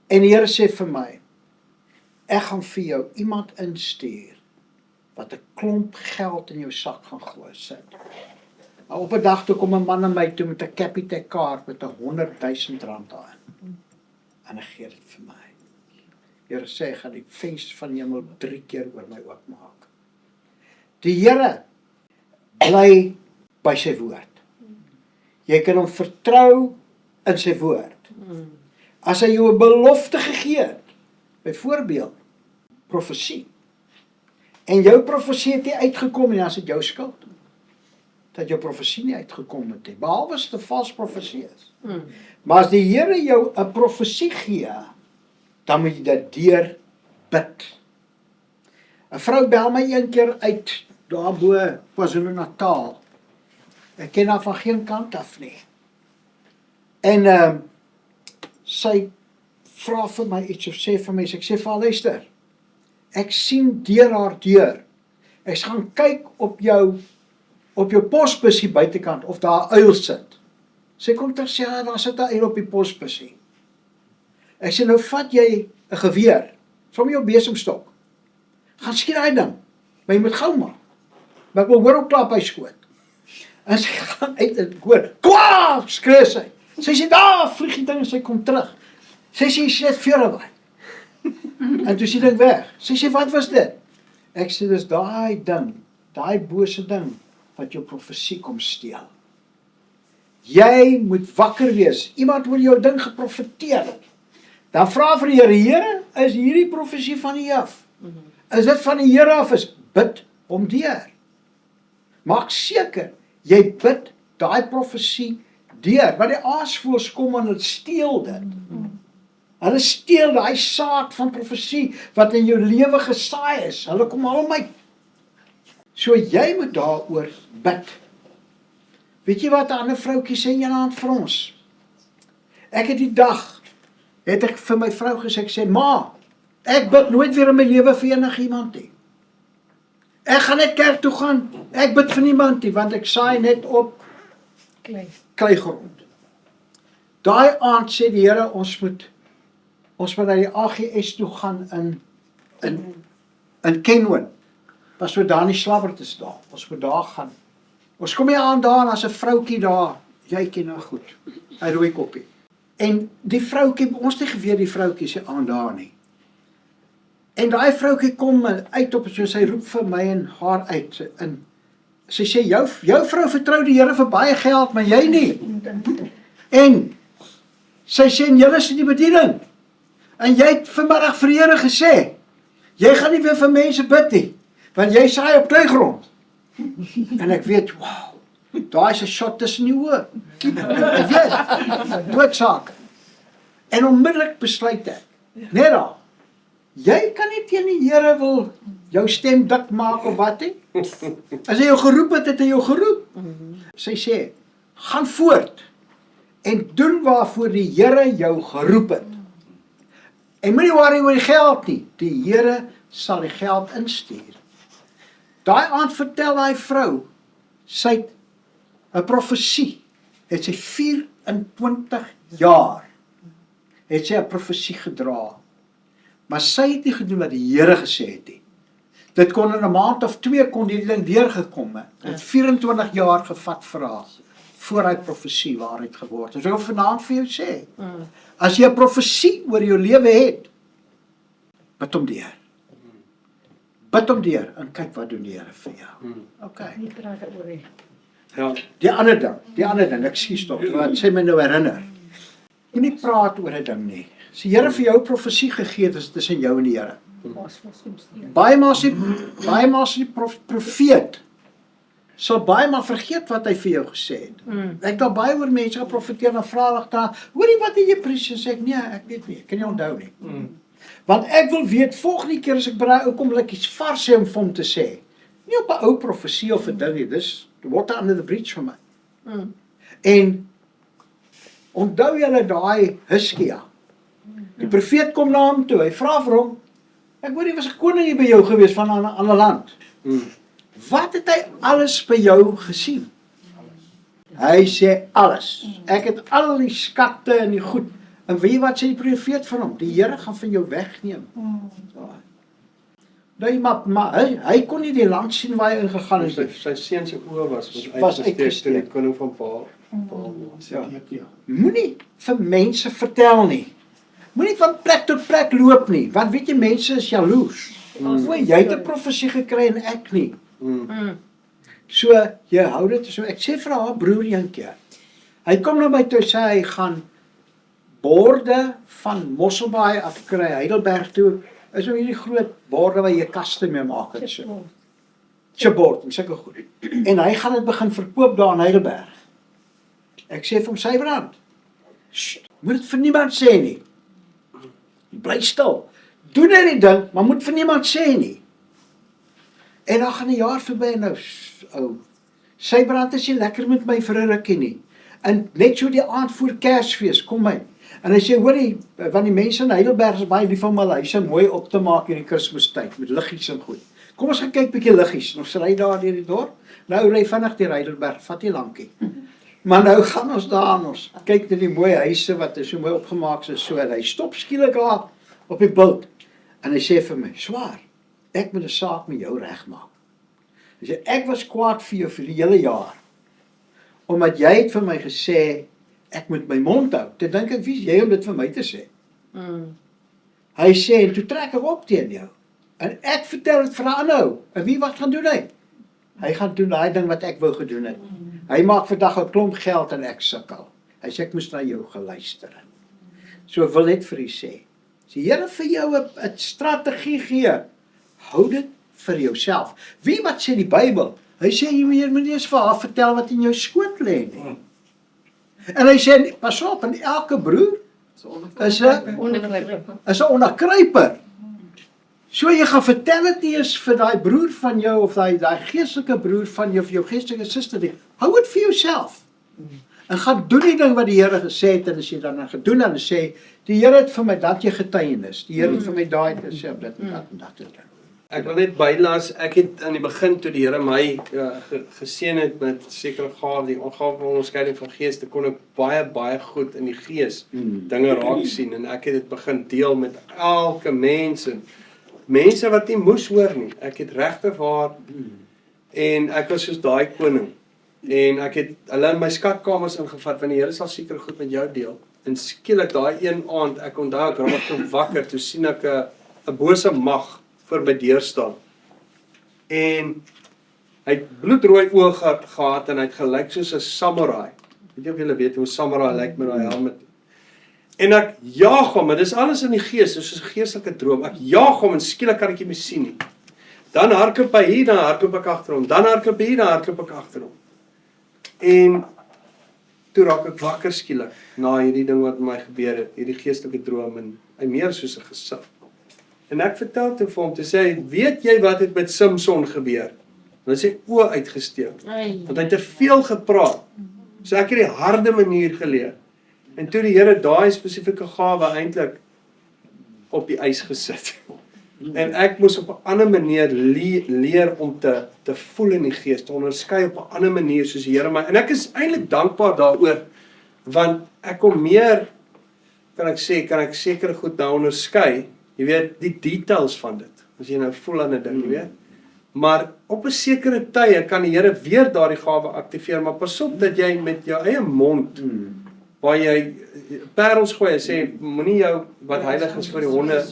en die Here sê vir my, ek gaan vir jou iemand instuur, wat 'n klomp geld in jou sak gaan gooi sit. Op 'n dag toe kom 'n man na my toe met 'n Capitec kaart met 100 000 rand daarin. En hy gee dit vir my. Here sê, hy gaan die venster van die hemel 3 keer oor my oopmaak. Die Here bly by sy woord. Jy kan hom vertrou in sy woord. As hy jou 'n belofte gegee het, byvoorbeeld profesie, en jou profesie het nie uitgekom en dan is dit jou skuld. Dat jou profesie nie uitgekom het nie, behalwe as dit 'n vals profesie is. Maar as die Here jou 'n profesie gee, dan moet jy dit deur bid. 'n Vrou bel my een keer uit daarbo KwaZulu-Natal. Ek ken haar van geen kant af nie. En sy vra vir my iets of sê vir my, ek sê vir haar, luister, ek sien deur haar deur. Ek gaan kyk op jou posbusie buitekant of daar 'n uil sit. Sy kom terug sê, ja, daar sit 'n uil op die posbusie. Ek sê, nou vat jy 'n geweer, som jou besemstok, gaan skiet daai ding, maar jy moet gou maak. Maar ek wil hoor hoe klap hy skoot. En sy gaan uit en hoor, kwaaf, skree sy. Sy sê, daar vlieg die ding en sy kom terug. Sy sê, sy het vuurwaai. En toe is die ding weg. Sy sê, wat was dit? Ek sê, dis daai ding, daai bose ding, wat jou profesie kom steel. Jy moet wakker wees. Iemand moet jou ding geprofeteer. Dan vra vir die Here, Here, is hierdie profesie van die af? Is dit van die Here af is? Bid hom deur. Maak seker, jy bid daai profesie deur, want die aasvoëls kom en hulle steel dit. Hulle steel daai saad van profesie wat in jou lewe gesaai is. Hulle kom al my. So jy moet daaroor bid. Weet jy wat 'n ander vroutjie sê eendag vir ons? Ek het die dag, het ek vir my vrou gesê, ek sê, ma, ek bid nooit weer in my lewe vir enigiemand nie. Ek gaan net kerk toe gaan, ek bid vir niemand nie, want ek saai net op kleigrond. Daai aand sê die Here, ons moet na die AGS toe gaan in Kenwood. Pastoor Dani Slabbert is daar, ons moet daar gaan. Ons kom hier aan daar, as 'n vroutjie daar, Jy ken haar goed. 'n Rooi koppie. En die vroukie, ons het nie geweet die vroukie se aan daar nie. En daai vroukie kom uit op so sy roep vir my en haar uit en sy sê jou vrou vertrou die Here vir baie geld, maar jy nie. En sy sê julle is in die bediening. En jy het vanmiddag vir die Here gesê, jy gaan nie weer vir mense bid nie, want jy saai op kleigrond. En ek weet, wow, daar is 'n shot tussen die oë. Ek weet, doodsaak. En onmiddellik besluit ek, net daar, jy kan nie teen die Here wil jou stem dik maak of wat nie. As hy jou geroep het, het hy jou geroep. Sy sê, gaan voort en doen waarvoor die Here jou geroep het. En moenie worry oor die geld nie. Die Here sal die geld instuur. Daai aand vertel daai vrou, sy het 'n profesie. Het sy 24 jaar het sy 'n profesie gedra. Maar sy het nie gedoen wat die Here gesê het nie. Dit kon in 'n maand of 2 kon die ding deurgekom het. Het 24 jaar gevat vir haar voor hy profesie waarheid geword het. So ek wil vanaand vir jou sê, as jy 'n profesie oor jou lewe het, bid hom deur. Bid hom deur en kyk wat doen die Here vir jou. Okay. Nie praat oor nie. Ja, Die ander ding, ekskuus tog, wat sy my nou herinner. Moenie praat oor 'n ding nie. As die Here vir jou profesie gegee het, is dit tussen jou en die Here. Baie maal sê die profeet sal baie maal vergeet wat hy vir jou gesê het. Ek het al baie oor mense geprofeteer en vra hulle daar, hoorie wat het jy presies? Sê ek, nee, ek weet nie, ek kan nie onthou nie. Want ek wil weet, volgende keer as ek by daai ou kom, wil ek iets vars hê om vir hom te sê. Nie op 'n ou profesie of 'n ding nie, dis water under the bridge vir my. En onthou julle daai Hizkia. Die profeet kom na hom toe, hy vra vir hom, ek hoor jy was 'n koning hier by jou gewees van 'n ander land. Wat het hy alles by jou gesien? Hy sê alles. Ek het al die skatte en die goed. En weet jy wat sê die profeet van hom? Die Here gaan van jou wegneem. Nee, maar hy kon nie die land sien waar hy ingegaan het nie. sy seun se oë was Was uitgesteek toe uitgesteek. die koning van Paal. Ja. Moenie vir mense vertel nie. Moenie van plek tot plek loop nie, want weet jy mense is jaloers. O, jy het 'n profesie gekry en ek nie. So jy hou dit so. Ek sê vir haar broer een keer. Hy kom na my toe sê hy gaan borde van Mosselbaai afkry Heidelberg toe. Is nou hierdie groot borde waar jy kaste mee maak en so. Chipboard, sulke goed. En hy gaan dit begin verkoop daar in Heidelberg. Ek sê vir hom Sybrand, moet dit vir niemand sê nie. Bly stil. Doen net die ding, maar moet vir niemand sê nie. En dan gaan 'n jaar verby en nou, ou, Sybrand is nie lekker met my vir 'n rukkie nie. En net so die aand voor Kersfees kom hy. En hy sê, hoorie, want die mense in Heidelberg is baie lief om hulle huise mooi op te maak in die Kersfeestyd met liggies en goed. Kom ons gaan kyk bietjie liggies. Ons ry daar deur die dorp. Nou ry vinnig deur Heidelberg, vat nie lankie. Maar nou gaan ons daar en ons kyk na die mooi huise wat so mooi opgemaak is so. En hy stop skielik daar op die bult. En hy sê vir my, "Swaar, ek moet 'n saak met jou regmaak." Hy sê, "Ek was kwaad vir jou vir die hele jaar. Omdat jy het vir my gesê ek moet my mond hou." Toe dink ek, wie is jy om dit vir my te sê? Hy sê, "En toe trek ek op teen jou. En ek vertel dit vir 'n ander ou. En wie wat gaan doen hy? Hy gaan doen daai ding wat ek wou gedoen het. Hy maak vandag 'n klomp geld en ek sukkel." Hy sê, "Ek moes na jou geluister het." So ek wil net vir u sê, as die Here vir jou 'n strategie gee, hou dit vir jouself. Wie wat sê die Bybel? Hy sê jy moet nie eens vir haar vertel wat in jou skoot lê nie. En hy sê, pas op, en elke broer is 'n onderkruiper. So jy gaan vertel dit nie eens vir daai broer van jou of daai geestelike broer van jou of jou geestelike suster nie. Hou dit vir jouself. En gaan doen die ding wat die Here gesê het en as jy dan gedoen en sê die Here het vir my dat jy getuienis. Die Here het vir my daai gesê op dit en dat en dat. Ek wil net bylaas, ek het aan die begin toe die Here my geseën het met sekere gawe, die gawe van onderskeiding van geeste, kon ek baie goed in die gees dinge raak sien en ek het dit begin deel met elke mense wat nie moes hoor nie. Ek het regtig waar en ek was soos daai koning. En ek het hulle in my skatkamers ingevat, want die Here sal seker goed met jou deel. En skielik daai een aand, ek onthou ek raak toe wakker, toe sien ek 'n bose mag voor my deur staan. En hy het bloedrooi oë gehad en hy het gelyk soos 'n samurai. Weet jy of julle weet hoe 'n samurai lyk met daai helm? En ek jaag hom, en dis alles in die gees, dis soos 'n geestelike droom. Ek jaag hom en skielik kan ek hom nie sien nie. Dan hardloop hy hier, dan hardloop ek agter hom. Dan hardloop hy hier, dan hardloop ek agter hom. En toe raak ek wakker skielik na hierdie ding wat met my gebeur het, hierdie geestelike droom en hy meer soos 'n gesig. En ek vertel toe vir hom, toe sê hy, weet jy wat het met Samson gebeur? En hy sê oë uitgesteek, want hy het te veel gepraat. So ek het die harde manier geleer. En toe die Here daai spesifieke gawe eintlik op die ys gesit. En ek moes op 'n ander manier leer om te voel in die gees, te onderskei op 'n ander manier soos die Here my. En ek is eintlik dankbaar daaroor, want ek kom meer, kan ek seker goed nou onderskei, jy weet, die details van dit, as jy nou voel aan 'n ding, jy weet. Maar op 'n sekere tye kan die Here weer daardie gawe aktiveer, maar pas op dat jy met jou eie mond, waar jy parels gooi en sê, moenie jou wat heilig is vir die honde,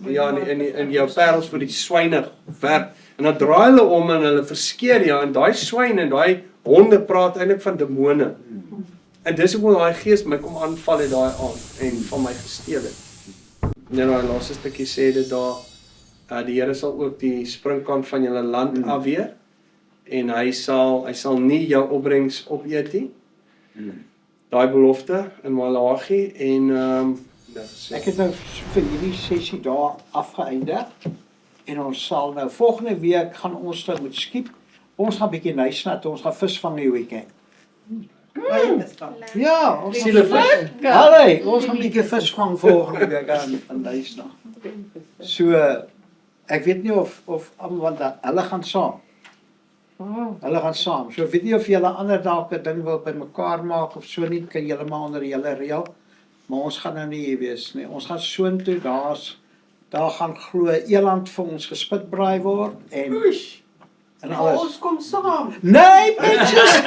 ja, in jou parels vir die swyne werk, en dan draai hulle om en hulle verskeer jou, en daai swyne en daai honde praat eintlik van demone. En dis hoe daai gees my kom aanval het daai aand, en van my gesteel het. En daai laaste stukkie sê dit daar, die Here sal ook die springkant van julle land afweer, en hy sal nie jou opbrengs opeet nie. Daai belofte in Malagi en Ek het nou vir hierdie sessie daar afgeëindig en ons sal nou volgende week gaan ons nou met skiep. Ons gaan bietjie nysnat, ons gaan visvang die weekend. Ja, ons Sielevis. Allee, ons gaan bietjie visvang volgende week aan nysnat. So ek weet nie of almal want hulle gaan saam. Hulle gaan saam. So weet nie of julle ander dalk 'n ding wil bymekaar maak of so nie, kan julle maar onder julle reël. Maar ons gaan nou nie hier wees nie. Ons gaan soontoe, daar gaan glo eland vir ons gespitbraai word en alles. Ons kom saam. Nee, bitches.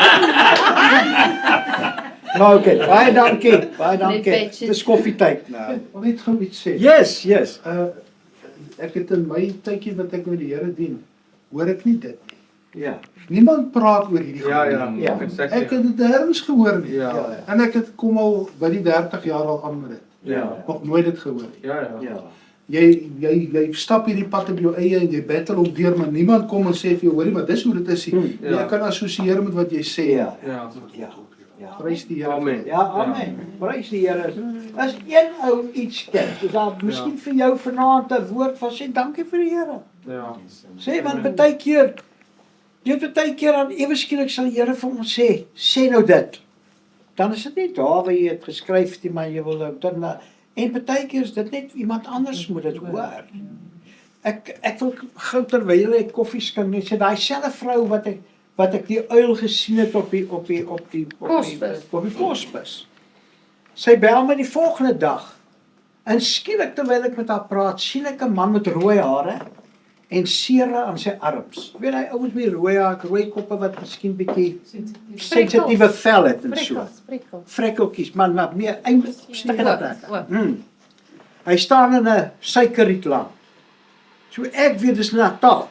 Nou oké, baie dankie. Dis koffietyd nou. Wil net gou iets sê. Yes. Ek het in my tydjie wat ek met die Here dien, hoor ek nie dit nie. Ja. Niemand praat oor hierdie Ja, goed. Ja. Ek het dit nêrens gehoor nie. Ja. En ek het kom al by die 30 jaar al aan met dit. Ja. Nog nooit dit gehoor nie. Ja. Jy stap hierdie pad op jou eie en jy battle op deur, maar niemand kom en sê vir jou, hoorie, maar dis hoe dit is nie. Ja. Jy kan assosieer met wat jy sê. Ja. Ja. Prys die Here. Amen. Ja, amen. Prys die Here. As een ou iets ken, is daar miskien vir jou vanaand 'n woord van sê dankie vir die Here. Ja. Sê want baie keer dan ewe skielik sal die Here vir ons sê nou dit. Dan is dit nie daar waar jy het geskryf nie, maar jy wil nou dan en baie keer is dit net iemand anders moet dit hoor. Ek wil gou terwyl ek koffie skink net sê daai selfe vrou wat ek die uil gesien het op die posbus. Sy bel my die volgende dag. En skielik terwyl ek met haar praat, sien ek 'n man met rooi hare en sere aan sy arms. Weet jy, ouens met rooi koppe wat miskien bietjie sensitiewe vel het en so. Frekkeltjies, maar meer stikkende plekke. Hy staan in 'n suikerrietland. So ek weet dis Natal.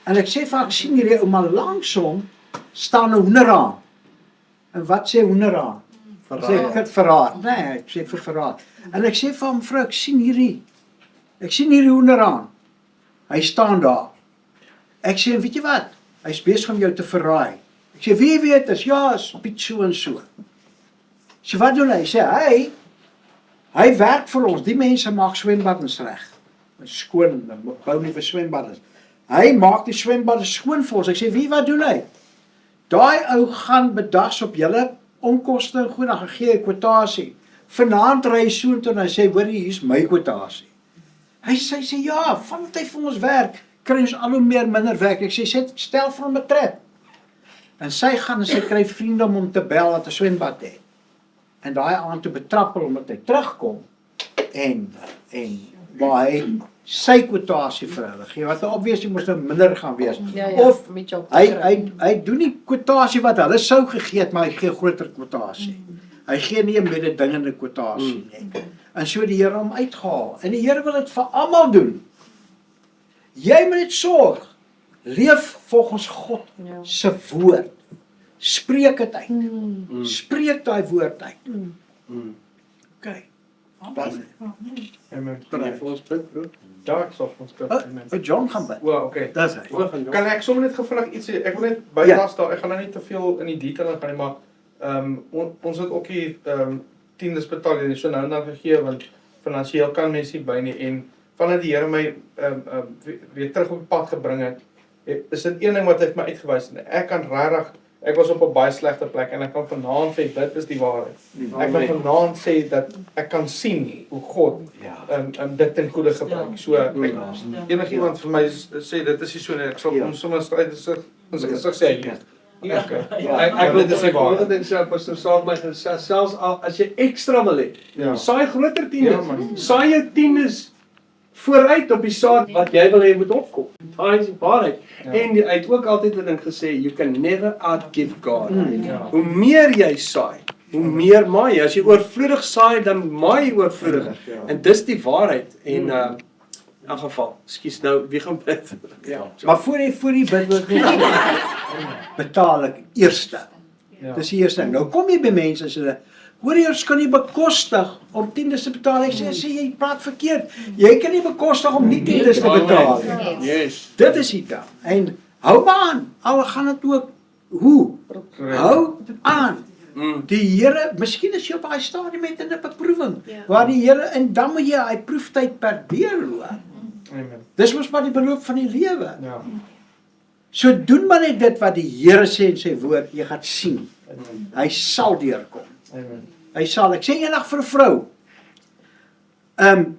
En ek sê vir haar, ek sien hierdie ouma langs hom staan 'n hoenderhaan. En wat sê hoenderhaan? Sê ek het verraad. Nee, ek sê vir verraad. En ek sê vir hom, vrou, ek sien hierdie hoenderhaan. Hy staan daar. Ek sê, weet jy wat? Hy's besig om jou te verraai. Ek sê, wie weet is? Ja, is Piet so en so. So wat doen hy? Hy sê, hy werk vir ons. Die mense maak swembaddens reg. Skoon, bou nie vir swembaddens. Hy maak die swembadde skoon vir ons. Ek sê, wat doen hy? Daai ou gaan bedags op julle onkoste en goed, dan gaan gee 'n kwotasie. Vanaand ry hy soontoe en hy sê, hoor jy, hier's my kwotasie. Hy sê, ja, vandat hy vir ons werk, kry ons al hoe minder werk. Ek sê, stel vir hom 'n trap. En sy gaan en sy kry vriende om hom te bel wat 'n swembad het. En daai aand toe betrap hulle omdat hy terugkom en waar hy sy kwotasie vir hulle gee, wat obviously moes nou minder gaan wees. Ja, Of met jou hy doen nie kwotasie wat hulle sou gegee het, maar hy gee groter kwotasie. Hy gee nie 'n mededingende kwotasie nie. En so die Here hom uitgehaal. En die Here wil dit vir almal doen. Jy moet net sorg. Leef volgens God se woord. Spreek dit uit. Spreek daai woord uit. OK. Amen. Ons bid, broer. Ja, ek sal vir ons bid. John gaan bid. Wel, okay. Dis hy. Kan ek sommer net vinnig iets sê? Ek wil net bylas daar. Ek gaan nou nie te veel in die detail gaan nie, maar ons het ook hier tiendes betaal en so nou en dan gegee want finansiëel kan mense nie by nie en vandat die Here my weer terug op die pad gebring het, is dit een ding wat hy vir my uitgewys het. Ek kan regtig ek was op 'n baie slegte plek en ek kan vanaand sê dit is die waarheid. Ek kan vanaand sê dat ek kan sien hoe God dit ten goeie gebruik. So enigiemand vir my sê dit is nie so nie. Ek sal hom sommer stryd in sy gesig sê hy lieg. Okay. Ek wil dit sê Pastor Saal my gesê selfs as jy ekstra wil hê. Saai groter tiendes. Saai jou tiendes vooruit op die saad wat jy wil hê moet opkom. Daai is die waarheid. En hy het ook altyd 'n ding gesê, you can never outgive God. Hoe meer jy saai, hoe meer maai jy. As jy oorvloedig saai, dan maai jy oorvloedig. En dis die waarheid. En in elk geval, skus nou, wie gaan bid? Maar voor die bid wil ek net betaal ek eerste. Dis die eerste ding. Nou kom jy by mense as hulle hoor jy ons kan nie bekostig om tiendes te betaal. Ek sê jy praat verkeerd. Jy kan nie bekostig om nie tiendes te betaal nie. Yes. Dit is die ding. En hou maar aan. Al gaan dit ook hoe? Hou aan. Die Here, miskien is jy op daai stadium met 'n beproewing waar die Here en dan moet jy hy proeftyd per deurloop. Amen. Dis mos maar die beloop van die lewe. Ja. So doen maar net dit wat die Here sê in sy woord, jy gaan sien. Hy sal deurkom. Amen. Hy sal. Ek sê eendag vir 'n vrou.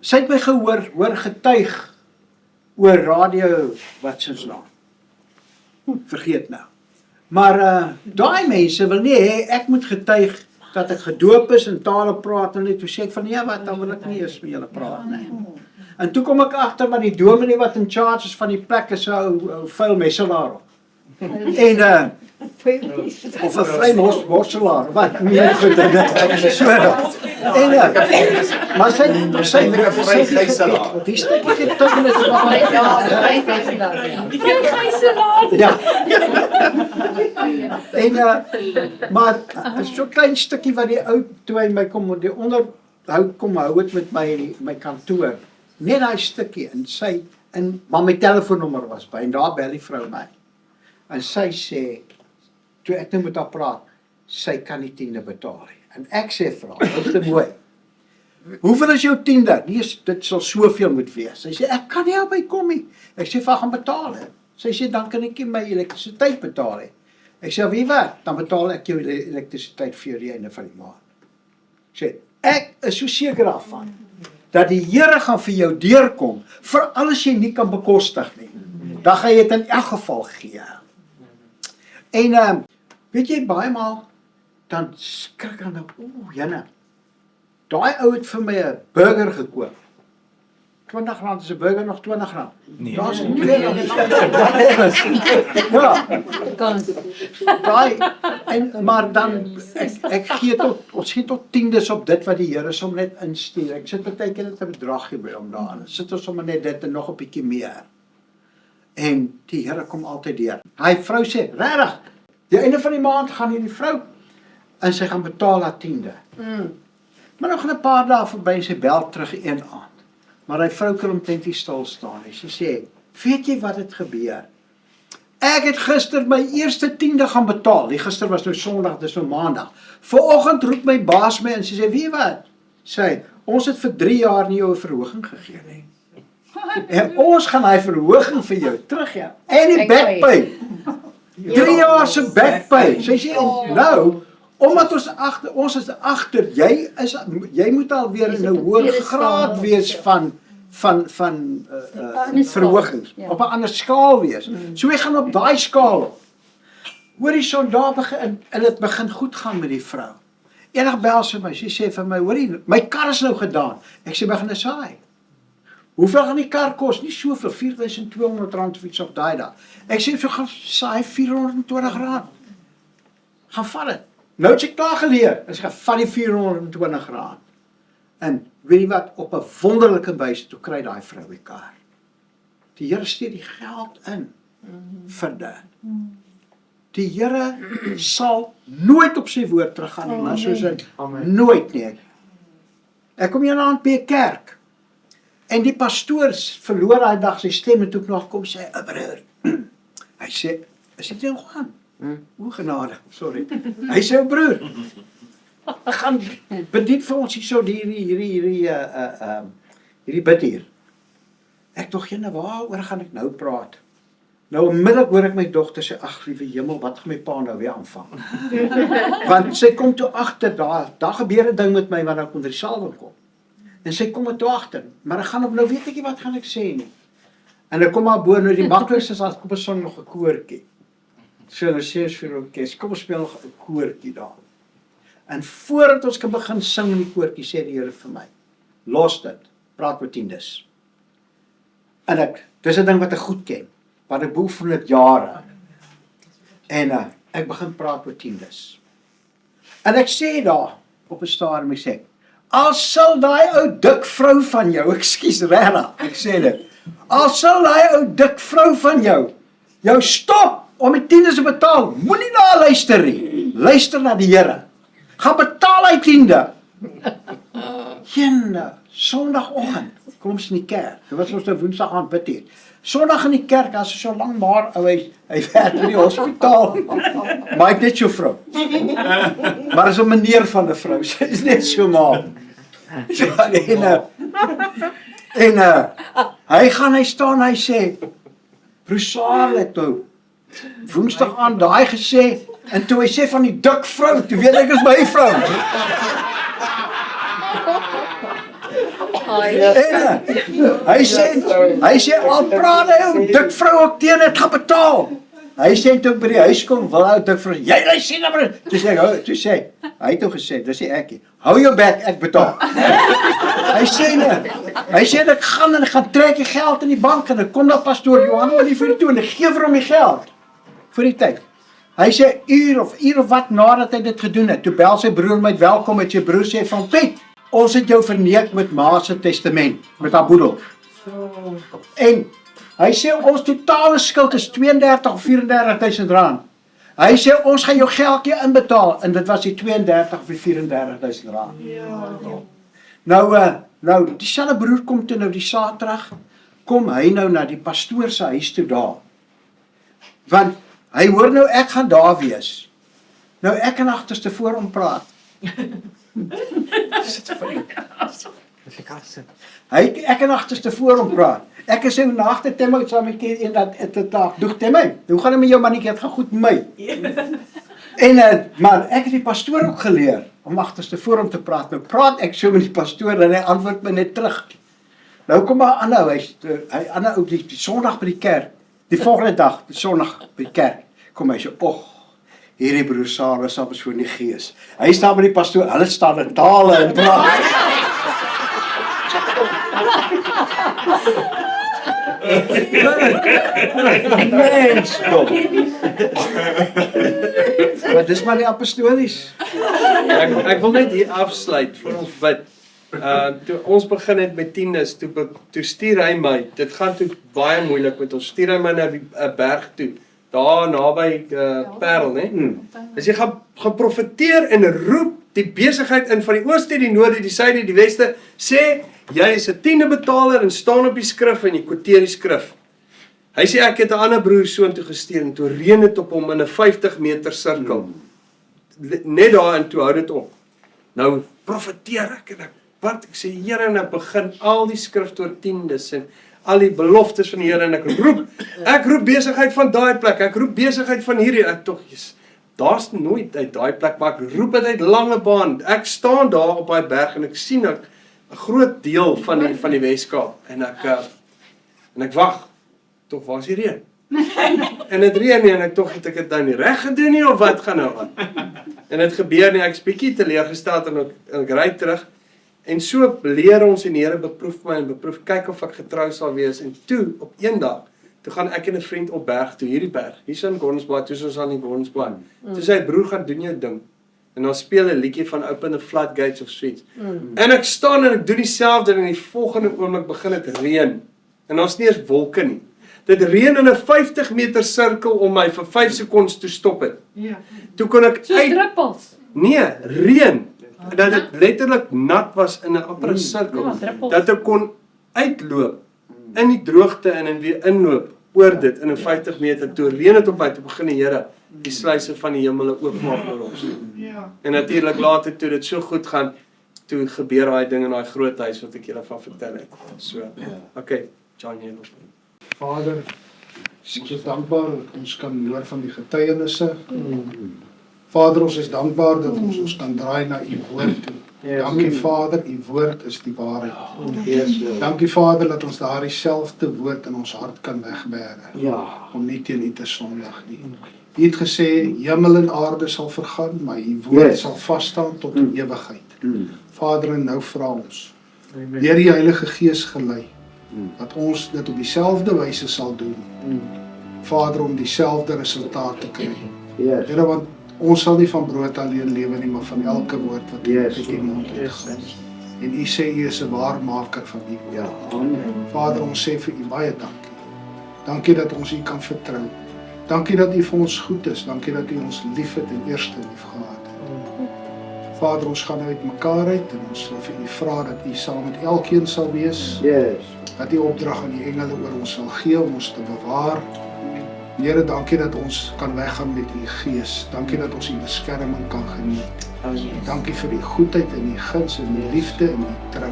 Sy het my hoor getuig oor radio wat sins naam. Vergeet nou. Maar daai mense wil nie hê ek moet getuig dat ek gedoop is en tale praat en net toe sê ek van ja, wat dan wil ek nie eens met julle praat nie. En toe kom ek agter maar die dominee wat in charge is van die plek is 'n ou vuil messelaar op. En of 'n vreemde morselaar wat meer vir dit. So. En maar sy die stukkie getuienis van ja. En maar so 'n klein stukkie wat die ou toe hy my kom die onderhoud kom hou het met my kantoor. Net daai stukkie en maar my telefoonnommer was by en daar bel die vrou my. En sy sê toe ek nou met haar praat, sy kan nie tiende betaal nie. En ek sê vir haar, dit is te mooi. Hoeveel is jou tiende? Nee, dit sal soveel moet wees. Sy sê ek kan nie daarby kom nie. Ek sê vir gaan betaal hè. Sy sê dan kan ek nie my elektrisiteit betaal hè. Ek sê weet wat, dan betaal ek jou elektrisiteit vir die einde van die maand. Ek sê ek is so seker daarvan dat die Here gaan vir jou deurkom vir alles jy nie kan bekostig nie. Dan gaan jy dit in elk geval gee. En weet jy baie maal dan skrik aan nou, jene. Daai ou het vir my 'n burger gekoop. R20 is 'n burger nog R20. Nee. Daar's ja. Daai maar dan ek gee ons gee tot tiendes op dit wat die Here som net instuur. Ek sit baie keer net 'n bedragie by hom daar. Sit ons sommer net dit en nog 'n bietjie meer. En die Here kom altyd deur. Hy vrou sê, regtig, die einde van die maand gaan hierdie vrou en sy gaan betaal haar tiende. Maar nog 'n paar dae verby en sy bel terug een aand. Maar hy vrou kan omtrent nie stil staan nie. Sy sê, weet jy wat het gebeur? Ek het gister my eerste tiende gaan betaal. Die gister was nou Sondag, dis nou Maandag. Vanoggend roep my baas my en sy sê, weet jy wat? Sy, ons het vir 3 jaar nie jou 'n verhoging gegee nie. En ons gaan hy verhoging vir jou teruggee. En die backpay. 3 jaar se backpay. Sy sê nou, omdat ons is agter, jy moet alweer in 'n hoër graad wees van verhogings, op 'n ander skaal wees. So jy gaan op daai skaal op. Hoorie son daar begin en dit begin goed gaan met die vrou. Eendag bel sy my, sy sê vir my, hoorie, my kar is nou gedaan. Ek sê begin saai. Hoeveel gaan die kar kos? Nie soveel, R4.200 of iets op daai dag. Ek sê, so gaan saai R420. Gaan vat het. Nou het ek klaar geleer, is gaan vat die R420. En weet jy wat, op 'n wonderlike wyse, toe kry daai vrou die kar. Die Here steek die geld in vir dit. Die Here sal nooit op sy woord teruggaan nie, maar soos hy nooit nie. Ek kom hier aan by 'n kerk. En die pastoor verloor daai dag sy stem en toe ek nog kom sê, broer. Hy sê, is dit nou gaan? O genade, sorry. Hy sê, broer, gaan bedien vir ons hierso hierdie bid hier. Ek dog, waaroor gaan ek nou praat? Nou onmiddellik hoor ek my dogter sê, ag liewe hemel, wat gaan my pa nou weer aanvang? Want sy kom toe agter, daar gebeur 'n ding met my wanneer ek onder die salwing kom. En sy kom er toe agter, maar ek gaan op nou weet ek nie wat gaan ek sê nie. En ek kom maar bo, nou die maklikste is as kom ons sing nog 'n koortjie. So hulle sê vir orkes, kom ons speel nog 'n koortjie daar. En voordat ons kan begin sing in die koortjie, sê die Here vir my, los dit, praat met tiendes. En dis 'n ding wat ek goed ken, want ek beoefen dit jare. En ek begin praat met tiendes. En ek sê daar, op 'n stadium, ek sê, al sal daai ou dik vrou van jou, ekskuus regtig, ek sê dit, al sal daai ou dik vrou van jou stop om die tiendes te betaal, moenie na haar luister nie, luister na die Here, gaan betaal hy tiende. Sondagoggend, kom ons in die kerk, dit was ons nou Woensdag aan bid hier, Sondag in die kerk, as hy so lang maar, hy werk in die hospitaal, maar hy het net so vrou, maar is 'n meneer van 'n vrou, sy is net so maar, hy staan, hy sê, Broer het nou Woensdag aan daai gesê, en toe hy sê van die dik vrou, toe weet ek is my vrou. Hy sê, al praat hy om dik vrou ook teen het gaan betaal. Hy sê toe by die huis kom, wil hy dik vrou, jy sê nou maar, toe sê, hy het toe gesê, dis nie ek nie, hou jou bek, ek betaal. Hy sê, ek gaan trek die geld in die bank, en ek kom na pastoor Johan Olivier toe, en ek gee vir hom die geld, vir die tyd. Hy sê, uur of wat nadat hy dit gedoen het, toe bel sy broer my welkom, het sy broer sê van, Piet, ons het jou verneek met Ma se testament, met haar boedel. En hy sê, ons totale skuld is 32 of 34.000 rand. Hy sê, ons gaan jou geldjie inbetaal, en dit was die 32 of 34.000 rand. Nou, dieselfde broer kom toe nou die Saterdag, kom hy nou na die pastoor se huis toe daar. Want, hy hoor nou, ek gaan daar wees. Nou, ek kan agterste voor hom praat. Ek kan agterste voor hom praat. Ek is so nagte temou saam met en dat dit dag doeg temou. Hoe gaan dit met jou mannetjie? Dit gaan goed met my. En maar ek het die pastoor ook geleer om agterste voor hom te praat. Nou praat ek so met die pastoor en hy antwoord my net terug. Nou kom maar aanhou, hy aanhou die Sondag by die kerk. Die volgende dag, die Sondag by die kerk, kom hy so, hierdie broer Sarah sal so in die gees. Hy staan by die pastoor, hulle staan in tale en praat. Mens, kom. Maar dis maar die apostolies. Ek wil net hier afsluit vir ons bid. Toe ons begin het met tiendes, toe stuur hy my, dit gaan toe baie moeilik met ons, stuur hy my na die berg toe, daar naby Parel, né? As jy gaan profeteer en roep die besigheid in van die ooste, die noorde, die suide, die weste, sê, jy is 'n tiendebetaler en staan op die skrif en jy quoteer die skrif. Hy sê, ek het 'n ander broer soontoe gestuur en toe reën het op hom in 'n 50 meter sirkel. Net daar en toe hou dit op. Nou profeteer ek en ek sê, Here, en ek begin al die skrifte oor tiendes en al die beloftes van die Here en ek roep besigheid van daai plek, ek roep besigheid van hierdie, ek tog, daar's nooit uit daai plek, maar ek roep dit uit Langebaan. Ek staan daar op daai berg en ek sien 'n groot deel van die Weskaap en ek wag, tog waar is die reën? En dit reën nie en ek tog het ek dit nou nie reg gedoen nie of wat gaan nou aan? En dit gebeur nie, ek's bietjie teleurgesteld en ek ry terug En so leer ons en die Here beproef my en beproef, kyk of ek getrou sal wees. En toe, op eendag, toe gaan ek en 'n vriend op berg toe, hierdie berg, hier so in Gordons Bay, toe is ons aan die Gordons Bay. Toe sê hy, broer, gaan doen jou ding. En dan speel 'n liedjie van Open the Floodgates of Sweets. En ek staan en ek doen dieselfde en in die volgende oomblik begin dit reën. En daar's nie eens wolke nie. Dit reën in 'n 50 meter sirkel om my vir 5 sekondes toe stop het. Ja. Toe kon ek Soos druppels. Nee, reën. Dat dit letterlik nat was in 'n amper sirkel. Ja, druppels. Dat ek kon uitloop in die droogte en weer inloop oor dit in 'n 50 meter. Toe reën dit op my, toe begin die Here die sluise van die hemele oopmaak oor ons. Ja. En natuurlik later toe dit so goed gaan, toe gebeur daai ding in daai groot huis wat ek julle van vertel het. So, okay, John Jennings. Vader, ons is dankbaar dat ons kan hoor van die getuienisse. Vader, ons is dankbaar dat ons kan draai na u woord toe. Dankie Vader, u woord is die waarheid. Dankie Vader dat ons daardie selfde woord in ons hart kan wegbêre. Om nie teen u te sondig nie. U het gesê hemel en aarde sal vergaan, maar u woord sal vas staan tot in ewigheid. Vader, en nou vra ons deur die Heilige Gees gelei dat ons dit op dieselfde wyse sal doen. Vader, om dieselfde resultaat te kry. Here, want ons sal nie van brood alleen lewe nie, maar van elke woord wat uit u mond uitgaan. En u sê u is 'n waarmaker van die woord. Vader, ons sê vir u baie dankie. Dankie dat ons u kan vertrou. Dankie dat u vir ons goed is. Dankie dat u ons liefhet en eerste lief gehad het. Vader, ons gaan uit mekaar uit en ons wil vir u vra dat u saam met elkeen sal wees. Dat u opdrag aan die engele oor ons sal gee om ons te bewaar. Here, dankie dat ons kan weggaan met u Gees. Dankie dat ons u beskerming kan geniet. Dankie vir die goedheid en die guns en die liefde en die trou.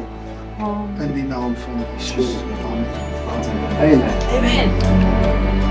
In die naam van Jesus. Amen. Amen.